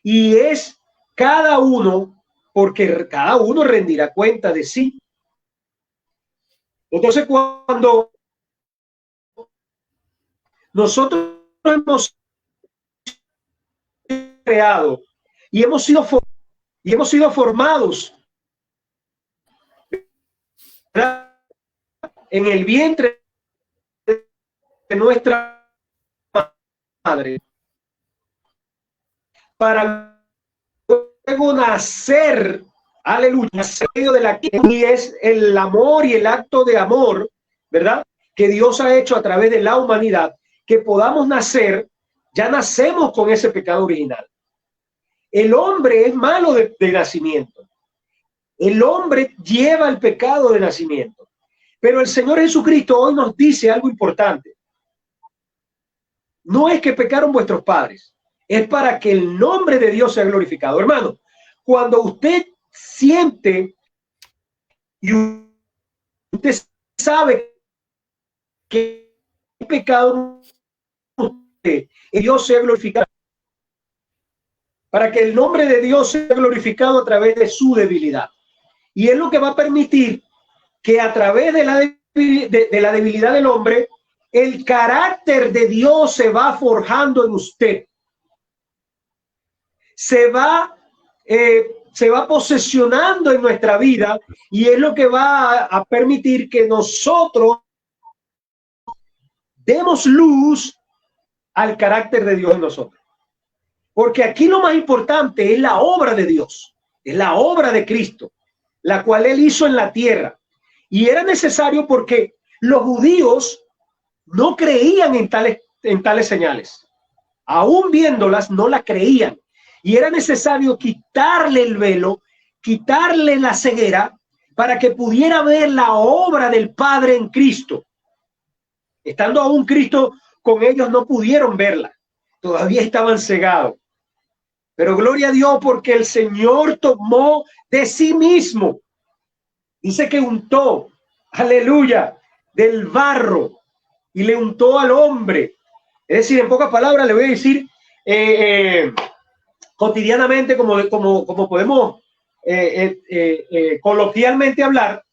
Speaker 1: Y es cada uno, porque cada uno rendirá cuenta de sí. Entonces, cuando nosotros hemos creado y hemos sido formados en el vientre de nuestra madre para luego nacer, aleluya, y es el amor y el acto de amor, ¿verdad?, que Dios ha hecho a través de la humanidad, que podamos nacer. Ya nacemos con ese pecado original. El hombre es malo de nacimiento. El hombre lleva el pecado de nacimiento. Pero el Señor Jesucristo hoy nos dice algo importante. No es que pecaron vuestros padres, es para que el nombre de Dios sea glorificado. Hermano, cuando usted siente y usted sabe que el pecado de Dios sea glorificado, para que el nombre de Dios sea glorificado a través de su debilidad. Y es lo que va a permitir que a través de la debilidad del hombre, el carácter de Dios se va forjando en usted. Se va posesionando en nuestra vida, y es lo que va a permitir que nosotros demos luz al carácter de Dios en nosotros. Porque aquí lo más importante es la obra de Dios, es la obra de Cristo, la cual Él hizo en la tierra. Y era necesario porque los judíos no creían en tales señales. Aún viéndolas, no las creían. Y era necesario quitarle el velo, quitarle la ceguera, para que pudiera ver la obra del Padre en Cristo. Estando aún Cristo con ellos, no pudieron verla. Todavía estaban cegados. Pero gloria a Dios, porque el Señor tomó de sí mismo. Dice que untó, aleluya, del barro, y le untó al hombre. Es decir, en pocas palabras le voy a decir, cotidianamente, como podemos coloquialmente hablar,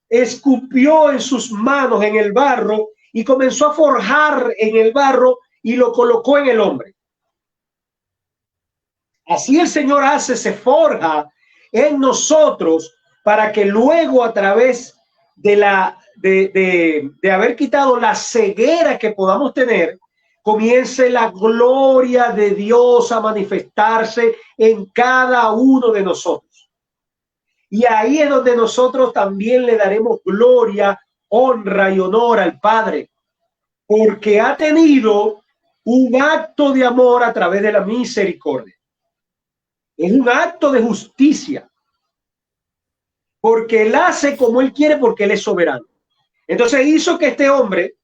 Speaker 1: escupió en sus manos en el barro y comenzó a forjar en el barro y lo colocó en el hombre. Así el Señor se forja en nosotros, para que luego, a través de haber quitado la ceguera que podamos tener, comience la gloria de Dios a manifestarse en cada uno de nosotros. Y ahí es donde nosotros también le daremos gloria, honra y honor al Padre. porque ha tenido un acto de amor a través de la misericordia. Es un acto de justicia, porque Él hace como Él quiere, porque Él es soberano. Entonces hizo que este hombre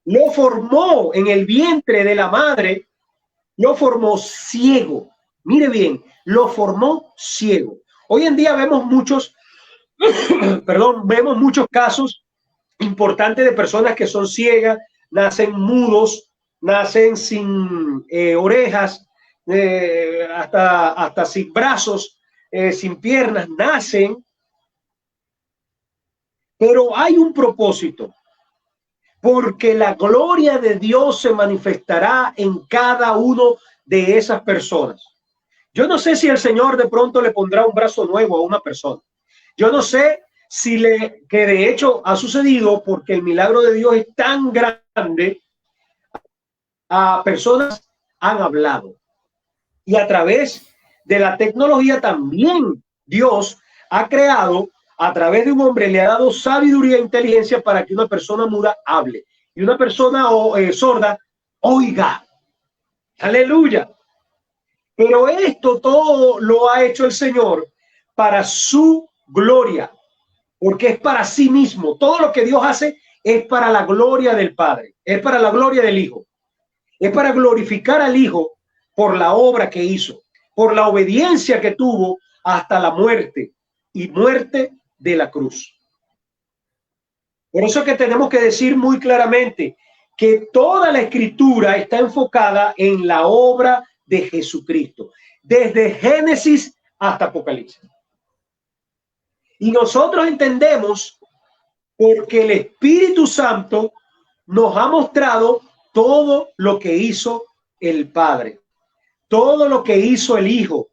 Speaker 1: lo formó en el vientre de la madre, lo formó ciego. Mire bien, lo formó ciego. Hoy en día vemos muchos, vemos muchos casos importantes de personas que son ciegas, nacen mudos, nacen sin orejas, hasta sin brazos, sin piernas, nacen. Pero hay un propósito, porque la gloria de Dios se manifestará en cada uno de esas personas. Yo no sé si el Señor de pronto le pondrá un brazo nuevo a una persona. Yo no sé si que de hecho ha sucedido, porque el milagro de Dios es tan grande. A personas han hablado, y a través de la tecnología también Dios ha creado, a través de un hombre le ha dado sabiduría e inteligencia para que una persona muda hable y una persona sorda oiga. Aleluya. Pero esto todo lo ha hecho el Señor para su gloria, porque es para sí mismo. Todo lo que Dios hace es para la gloria del Padre, es para la gloria del Hijo, es para glorificar al Hijo por la obra que hizo, por la obediencia que tuvo hasta la muerte, y muerte de la cruz. Por eso que tenemos que decir muy claramente que toda la Escritura está enfocada en la obra de Jesucristo, desde Génesis hasta Apocalipsis. Y nosotros entendemos, porque el Espíritu Santo nos ha mostrado todo lo que hizo el Padre, todo lo que hizo el Hijo,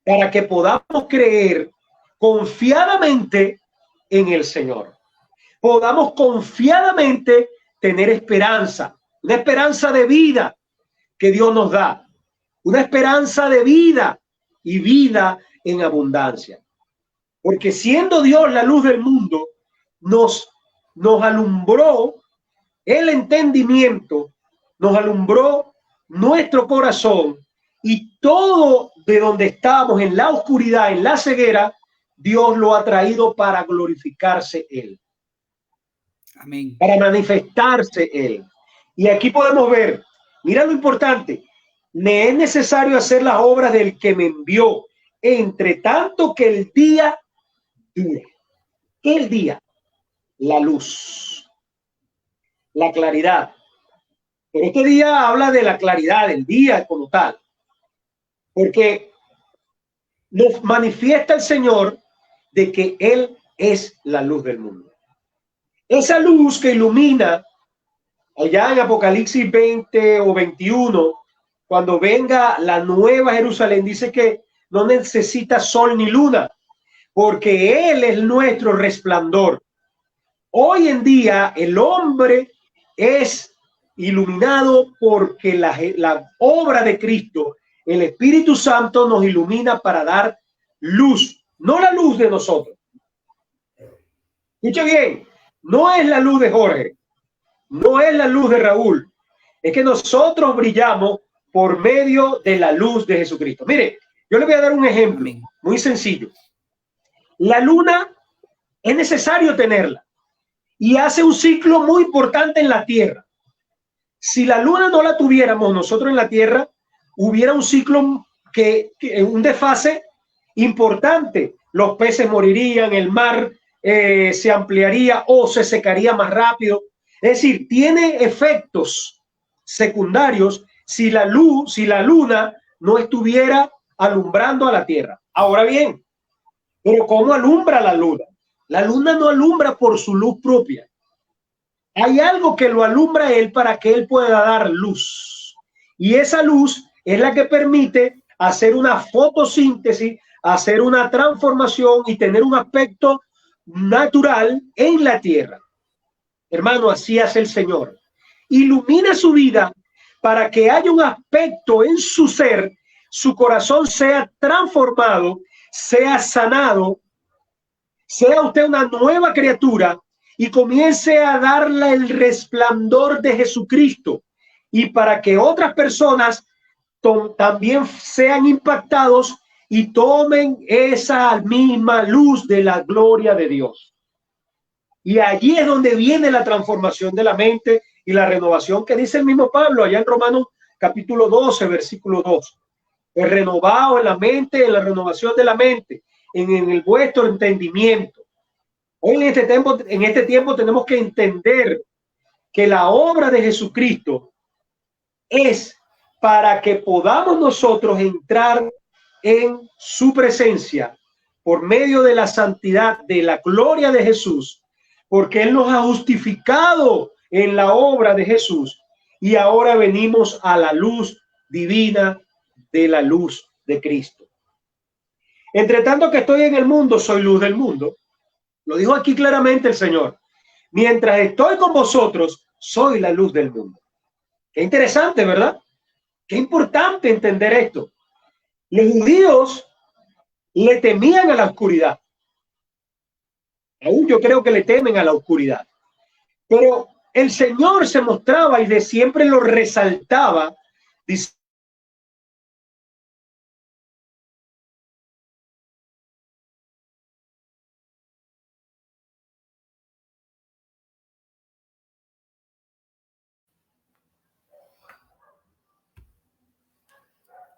Speaker 1: para que podamos creer confiadamente en el Señor. Podamos confiadamente tener esperanza, una esperanza de vida que Dios nos da, una esperanza de vida y vida en abundancia. Porque siendo Dios la luz del mundo, nos alumbró el entendimiento, nos alumbró nuestro corazón, y todo de donde estábamos en la oscuridad, en la ceguera, Dios lo ha traído para glorificarse Él.
Speaker 2: Amén.
Speaker 1: Para manifestarse Él. Y aquí podemos ver, mira lo importante: me es necesario hacer las obras del que me envió, entre tanto que el día dure. ¿Qué es el día? La luz, la claridad. Pero este día habla de la claridad del día como tal, porque nos manifiesta el Señor de que Él es la luz del mundo. Esa luz que ilumina allá en Apocalipsis 20 o 21, cuando venga la nueva Jerusalén, dice que no necesita sol ni luna, porque Él es nuestro resplandor. Hoy en día el hombre es iluminado porque la obra de Cristo, el Espíritu Santo, nos ilumina para dar luz, no la luz de nosotros. Escucha bien, no es la luz de Jorge, no es la luz de Raúl, es que nosotros brillamos por medio de la luz de Jesucristo. Mire, yo le voy a dar un ejemplo muy sencillo. La luna es necesario tenerla y hace un ciclo muy importante en la Tierra. Si la luna no la tuviéramos nosotros en la Tierra, hubiera un ciclo un desfase importante. Los peces morirían, el mar se ampliaría o se secaría más rápido. Es decir, tiene efectos secundarios si la luna no estuviera alumbrando a la Tierra. Ahora bien, pero ¿cómo alumbra la luna? La luna no alumbra por su luz propia. Hay algo que lo alumbra a él para que él pueda dar luz. Y esa luz es la que permite hacer una fotosíntesis, hacer una transformación y tener un aspecto natural en la tierra. Hermano, así hace el Señor. Ilumina su vida para que haya un aspecto en su ser, su corazón sea transformado, sea sanado, sea usted una nueva criatura, y comience a darle el resplandor de Jesucristo, y para que otras personas también sean impactados y tomen esa misma luz de la gloria de Dios. Y allí es donde viene la transformación de la mente y la renovación que dice el mismo Pablo allá en Romanos capítulo 12, versículo 2. Es renovado en la mente, en la renovación de la mente, en el vuestro entendimiento. Hoy en este tiempo tenemos que entender que la obra de Jesucristo es para que podamos nosotros entrar en su presencia por medio de la santidad, de la gloria de Jesús, porque Él nos ha justificado en la obra de Jesús y ahora venimos a la luz divina de la luz de Cristo. Entre tanto que estoy en el mundo, soy luz del mundo. Lo dijo aquí claramente el Señor. Mientras estoy con vosotros, soy la luz del mundo. Qué interesante, ¿verdad? Qué importante entender esto. Los judíos le temían a la oscuridad. Aún yo creo que le temen a la oscuridad. Pero el Señor se mostraba y de siempre lo resaltaba. Dice,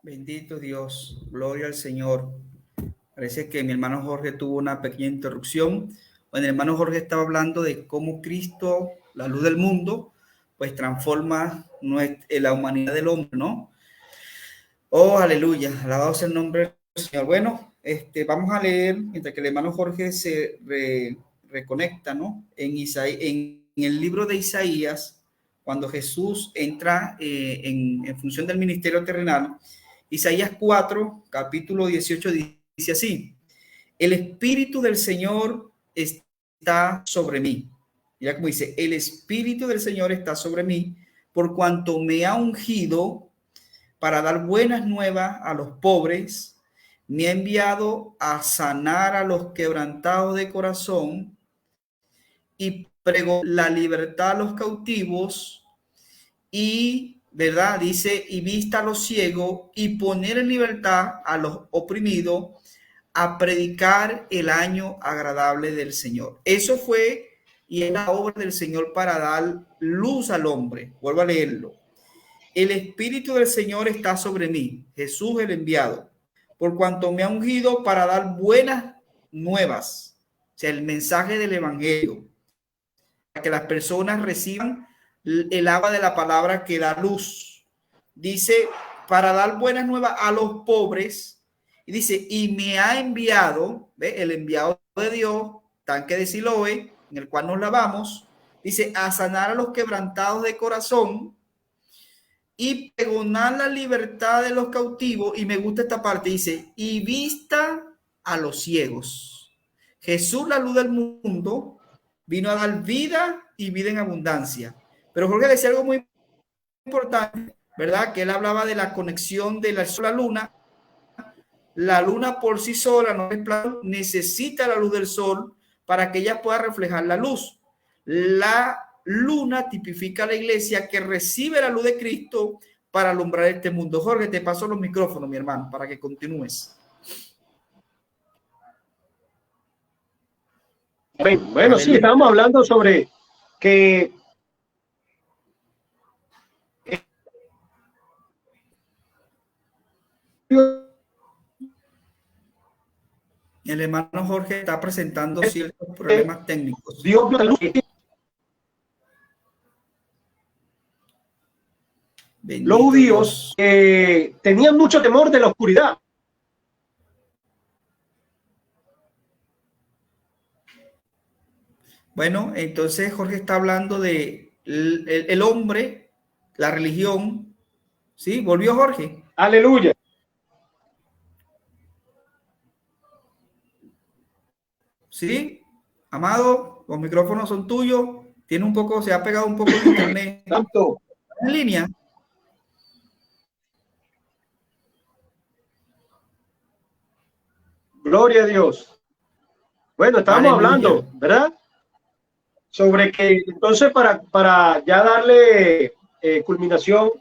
Speaker 2: bendito Dios, gloria al Señor. Parece que mi hermano Jorge tuvo una pequeña interrupción. Bueno, el hermano Jorge estaba hablando de cómo Cristo, la luz del mundo, pues transforma la humanidad del hombre, ¿no? Oh, aleluya, alabado sea el nombre del Señor. Bueno, vamos a leer, mientras que el hermano Jorge se reconecta, ¿no? En el libro de Isaías, cuando Jesús entra en función del ministerio terrenal, Isaías 4, capítulo 18, dice así: el Espíritu del Señor está sobre mí. Mira cómo dice: el Espíritu del Señor está sobre mí, por cuanto me ha ungido para dar buenas nuevas a los pobres, me ha enviado a sanar a los quebrantados de corazón y pregonar la libertad a los cautivos y, ¿verdad? Dice, y vista a los ciegos y poner en libertad a los oprimidos, a predicar el año agradable del Señor. Eso fue y es la obra del Señor para dar luz al hombre. Vuelvo a leerlo. El Espíritu del Señor está sobre mí, Jesús el enviado, por cuanto me ha ungido para dar buenas nuevas, o sea, el mensaje del Evangelio, para que las personas reciban el agua de la palabra que da luz. Dice, para dar buenas nuevas a los pobres, y dice, y me ha enviado, ¿ve? El enviado de Dios, tanque de Siloé, en el cual nos lavamos, dice, a sanar a los quebrantados de corazón, y pregonar la libertad de los cautivos. Y me gusta esta parte, dice, y vista a los ciegos. Jesús, la luz del mundo, vino a dar vida y vida en abundancia. Pero Jorge decía algo muy importante, ¿verdad? Que él hablaba de la conexión de la sol a la luna. La luna por sí sola no es plano, necesita la luz del sol para que ella pueda reflejar la luz. La luna tipifica a la iglesia que recibe la luz de Cristo para alumbrar este mundo. Jorge, te paso los micrófonos, mi hermano, para que continúes.
Speaker 1: Bueno, sí, estábamos hablando sobre que
Speaker 2: el hermano Jorge está presentando ciertos problemas técnicos.
Speaker 1: Dios la luz.
Speaker 2: Bendito
Speaker 1: Los judíos tenían mucho temor de la oscuridad.
Speaker 2: Bueno, entonces Jorge está hablando de el hombre, la religión. ¿Sí? ¿Volvió Jorge?
Speaker 1: Aleluya.
Speaker 2: ¿Sí? Amado, los micrófonos son tuyos. Tiene un poco, se ha pegado un poco de internet.
Speaker 1: Tanto.
Speaker 2: En línea.
Speaker 1: Gloria a Dios. Bueno, estábamos hablando, ¿verdad? sobre que entonces para ya darle culminación,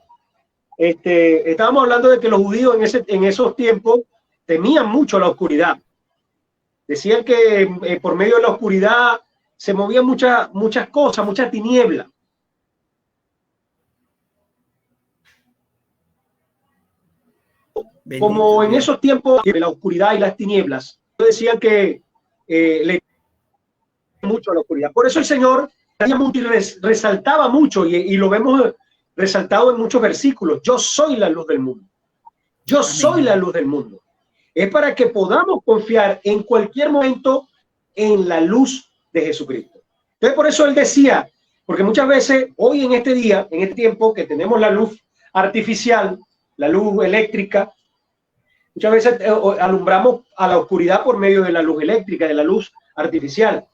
Speaker 1: estábamos hablando de que los judíos en esos tiempos temían mucho la oscuridad. Decían que por medio de la oscuridad se movían muchas cosas, muchas tinieblas. Como en esos tiempos de la oscuridad y las tinieblas, decían que le mucho a la oscuridad. Por eso el Señor resaltaba mucho y lo vemos resaltado en muchos versículos. Yo soy la luz del mundo. Yo soy la luz del mundo. Es para que podamos confiar en cualquier momento en la luz de Jesucristo. Entonces, por eso él decía, porque muchas veces hoy en este día, en este tiempo que tenemos la luz artificial, la luz eléctrica, muchas veces alumbramos a la oscuridad por medio de la luz eléctrica, de la luz artificial.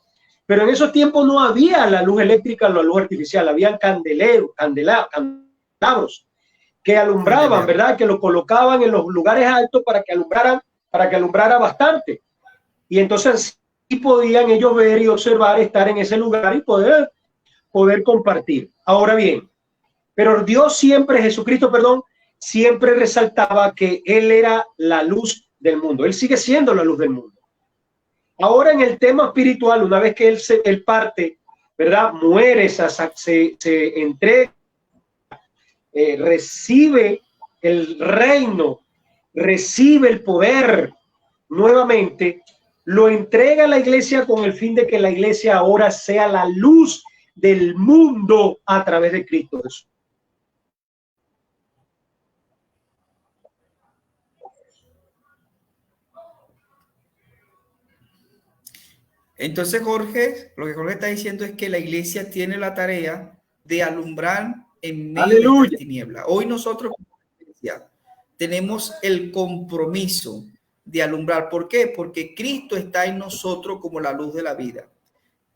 Speaker 1: Pero en esos tiempos no había la luz eléctrica o la luz artificial, habían candelabros que alumbraban, ¿verdad? Que lo colocaban en los lugares altos para que alumbrara bastante. Y entonces sí podían ellos ver y observar, estar en ese lugar y poder compartir. Ahora bien, pero Dios siempre, Jesucristo, perdón, siempre resaltaba que Él era la luz del mundo. Él sigue siendo la luz del mundo. Ahora en el tema espiritual, una vez que él parte, ¿verdad? Muere, se entrega, recibe el reino, rcibe el poder nuevamente, lo entrega a la iglesia con el fin de que la iglesia ahora sea la luz del mundo a través de Cristo Jesús.
Speaker 2: Entonces, Jorge, lo que Jorge está diciendo es que la iglesia tiene la tarea de alumbrar en medio de esta tiniebla. Hoy nosotros como iglesia tenemos el compromiso de alumbrar. ¿Por qué? Porque Cristo está en nosotros como la luz de la vida.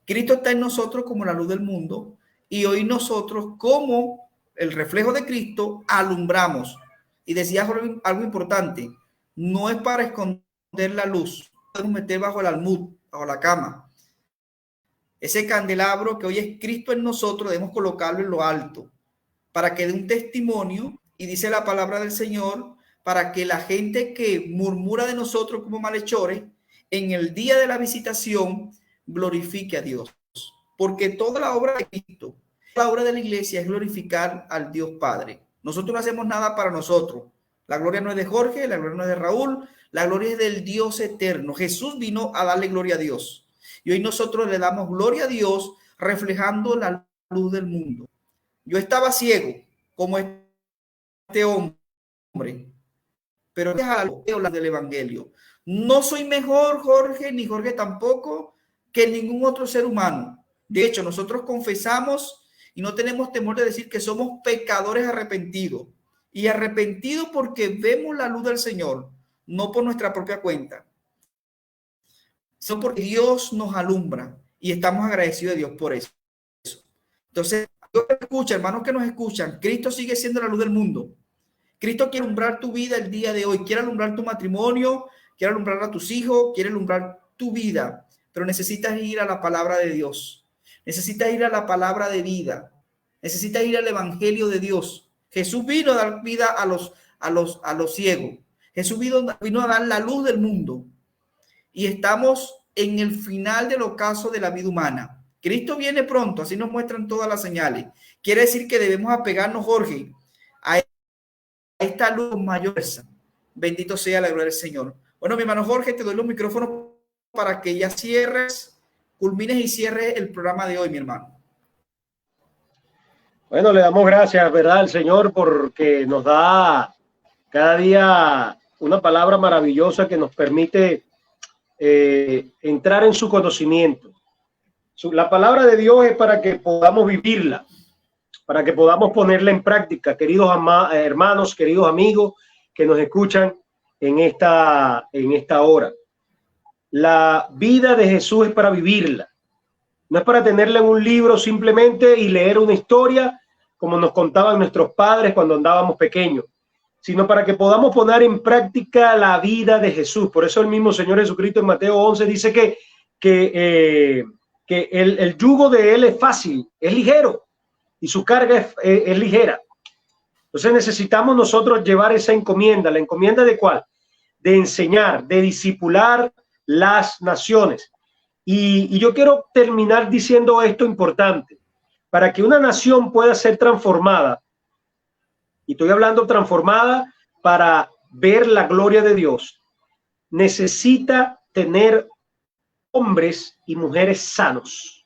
Speaker 2: Cristo está en nosotros como la luz del mundo y hoy nosotros como el reflejo de Cristo alumbramos. Y decía Jorge algo importante, no es para esconder la luz, podemos meter bajo el almud, bajo la cama. Ese candelabro que hoy es Cristo en nosotros, debemos colocarlo en lo alto para que dé un testimonio, y dice la palabra del Señor, para que la gente que murmura de nosotros como malhechores, en el día de la visitación, glorifique a Dios. Porque toda la obra de Cristo, la obra de la iglesia es glorificar al Dios Padre. Nosotros no hacemos nada para nosotros. La gloria no es de Jorge, la gloria no es de Raúl, la gloria es del Dios eterno. Jesús vino a darle gloria a Dios. Y hoy nosotros le damos gloria a Dios reflejando la luz del mundo. Yo estaba ciego como este hombre, pero es la del evangelio. No soy mejor, Jorge, ni Jorge tampoco, que ningún otro ser humano. De hecho, nosotros confesamos y no tenemos temor de decir que somos pecadores arrepentidos. Y arrepentidos porque vemos la luz del Señor, no por nuestra propia cuenta, sino porque Dios nos alumbra y estamos agradecidos de Dios por eso. Entonces, hermanos que nos escuchan, Cristo sigue siendo la luz del mundo. Cristo quiere alumbrar tu vida el día de hoy, quiere alumbrar tu matrimonio, quiere alumbrar a tus hijos, quiere alumbrar tu vida, pero necesitas ir a la palabra de Dios, necesitas ir a la palabra de vida, necesitas ir al evangelio de Dios. Jesús vino a dar vida a los ciegos. Jesús vino a dar la luz del mundo. Y estamos en el final del ocaso de la vida humana. Cristo viene pronto, así nos muestran todas las señales. Quiere decir que debemos apegarnos, Jorge, a esta luz mayor. Bendito sea la gloria del Señor. Bueno, mi hermano Jorge, te doy los micrófonos para que ya culmines y cierres el programa de hoy, mi hermano.
Speaker 1: Bueno, le damos gracias, ¿verdad?, al Señor, porque nos da cada día una palabra maravillosa que nos permite entrar en su conocimiento. La palabra de Dios es para que podamos vivirla, para que podamos ponerla en práctica, queridos hermanos, queridos amigos que nos escuchan en esta hora. La vida de Jesús es para vivirla. No es para tenerla en un libro simplemente y leer una historia como nos contaban nuestros padres cuando andábamos pequeños, sino para que podamos poner en práctica la vida de Jesús. Por eso el mismo Señor Jesucristo en Mateo 11 dice que que el yugo de él es fácil, es ligero y su carga es ligera. Entonces necesitamos nosotros llevar esa encomienda. ¿La encomienda de cuál? De enseñar, de discipular las naciones. Y yo quiero terminar diciendo esto importante. Para que una nación pueda ser transformada, y estoy hablando transformada para ver la gloria de Dios, necesita tener hombres y mujeres sanos.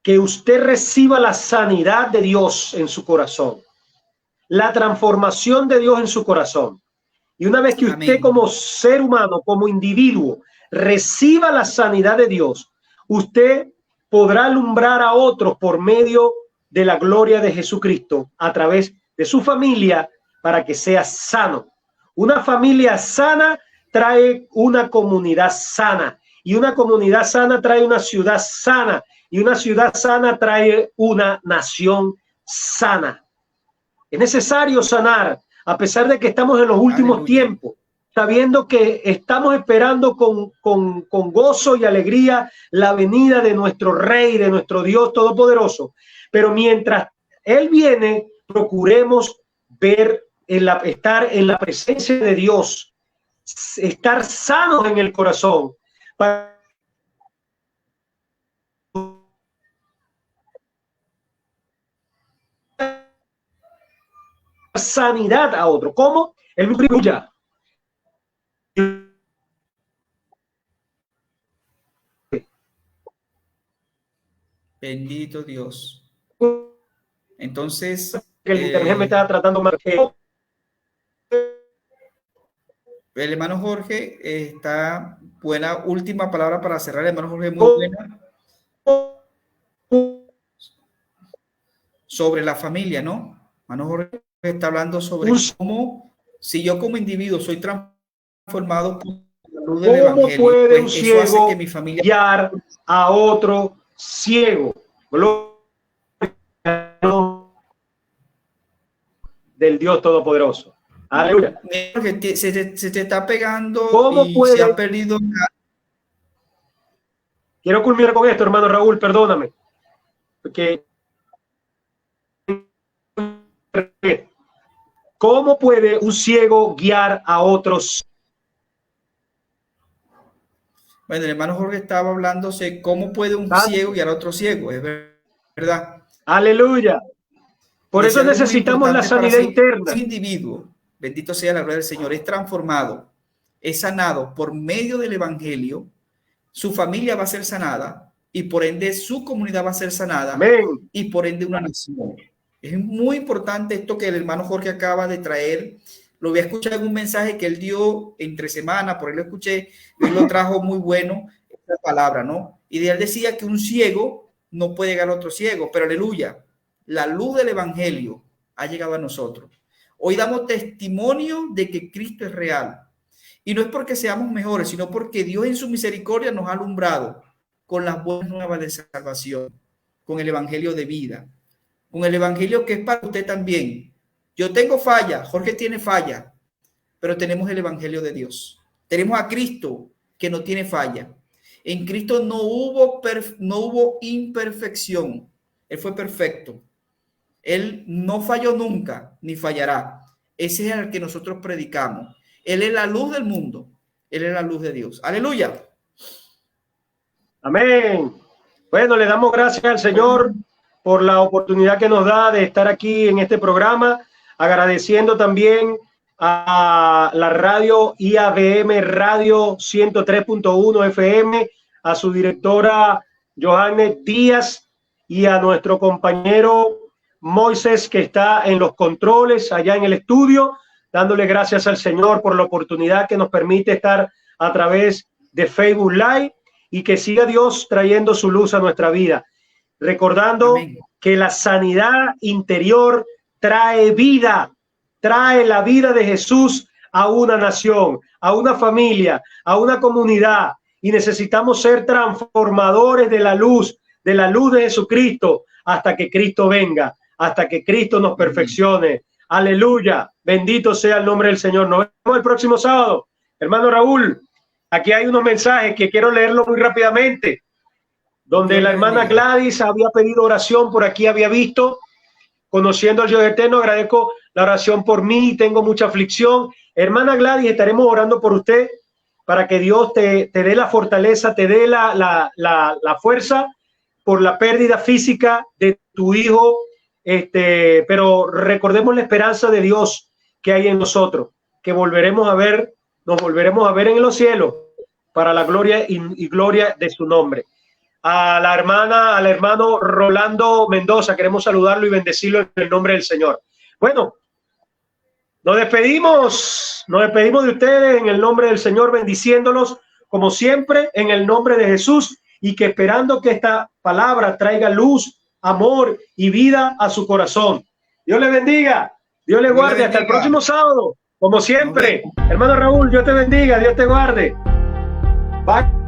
Speaker 1: Que usted reciba la sanidad de Dios en su corazón, la transformación de Dios en su corazón. Y una vez que usted como ser humano, como individuo, reciba la sanidad de Dios, usted podrá alumbrar a otros por medio de la gloria de Jesucristo a través de su familia para que sea sano. Una familia sana trae una comunidad sana, y una comunidad sana trae una ciudad sana, y una ciudad sana trae una nación sana. Es necesario sanar, a pesar de que estamos en los últimos tiempos, sabiendo que estamos esperando con gozo y alegría la venida de nuestro Rey, de nuestro Dios Todopoderoso. Pero mientras Él viene, procuremos estar en la presencia de Dios, estar sanos en el corazón, para sanidad a otro. ¿Cómo? El brillo.
Speaker 2: Bendito Dios. Entonces,
Speaker 1: el internet me estaba tratando mal.
Speaker 2: El hermano Jorge está buena. Última palabra para cerrar, el hermano Jorge, muy buena. Sobre la familia, ¿no? Hermano Jorge está hablando sobre cómo, si yo como individuo soy transformado por la luz del Evangelio,
Speaker 1: puede
Speaker 2: pues eso hace que mi familia
Speaker 1: guiar a otro ciego. Del Dios Todopoderoso. Aleluya.
Speaker 2: Se te está pegando.
Speaker 1: ¿Cómo
Speaker 2: y
Speaker 1: puede?
Speaker 2: Se ha perdido.
Speaker 1: Quiero culminar con esto, hermano Raúl, perdóname. Porque ¿cómo puede un ciego guiar a otros?
Speaker 2: Bueno, el hermano Jorge estaba hablándose cómo puede un ciego guiar a otro ciego, es verdad.
Speaker 1: Aleluya. Por eso necesitamos la sanidad interna.
Speaker 2: Un individuo, bendito sea la gloria del Señor, es transformado, es sanado por medio del Evangelio, su familia va a ser sanada y por ende su comunidad va a ser sanada.
Speaker 1: Amén.
Speaker 2: Y por ende una nación. Es muy importante esto que el hermano Jorge acaba de traer. Lo voy a escuchar en un mensaje que él dio entre semana, por él lo escuché, y él lo trajo muy bueno, esta palabra, ¿no? Y él decía que un ciego no puede llegar a otro ciego, pero aleluya, la luz del Evangelio ha llegado a nosotros. Hoy damos testimonio de que Cristo es real. Y no es porque seamos mejores, sino porque Dios en su misericordia nos ha alumbrado con las buenas nuevas de salvación, con el Evangelio de vida, con el Evangelio que es para usted también. Yo tengo falla, Jorge tiene falla, pero tenemos el Evangelio de Dios. Tenemos a Cristo que no tiene falla. En Cristo no hubo imperfección. Él fue perfecto. Él no falló nunca, ni fallará. Ese es el que nosotros predicamos. Él es la luz del mundo. Él es la luz de Dios. Aleluya.
Speaker 1: Amén. Bueno, le damos gracias al Señor por la oportunidad que nos da de estar aquí en este programa, agradeciendo también a la radio IABM Radio 103.1 FM, a su directora Johannes Díaz y a nuestro compañero Moisés, que está en los controles allá en el estudio, dándole gracias al Señor por la oportunidad que nos permite estar a través de Facebook Live, y que siga Dios trayendo su luz a nuestra vida, recordando Amén. Que la sanidad interior trae vida, trae la vida de Jesús a una nación, a una familia, a una comunidad, y necesitamos ser transformadores de la luz de Jesucristo, hasta que Cristo venga, hasta que Cristo nos perfeccione. Aleluya, bendito sea el nombre del Señor. Nos vemos el próximo sábado. Hermano Raúl, aquí hay unos mensajes que quiero leerlo muy rápidamente. donde la hermana Gladys había pedido oración, por aquí había visto, conociendo al Dios eterno. Agradezco la oración por mí, tengo mucha aflicción. Hermana Gladys, estaremos orando por usted para que Dios te dé la fortaleza, te dé la fuerza por la pérdida física de tu hijo. Pero recordemos la esperanza de Dios que hay en nosotros, que nos volveremos a ver en los cielos para la gloria y gloria de su nombre. A la hermana, al hermano Rolando Mendoza, queremos saludarlo y bendecirlo en el nombre del Señor. Bueno, nos despedimos de ustedes en el nombre del Señor, bendiciéndolos como siempre en el nombre de Jesús, y que esperando que esta palabra traiga luz, amor y vida a su corazón. Dios le bendiga, Dios le guarde. Hasta el próximo sábado, como siempre. Hermano Raúl, Dios te bendiga, Dios te guarde. Bye.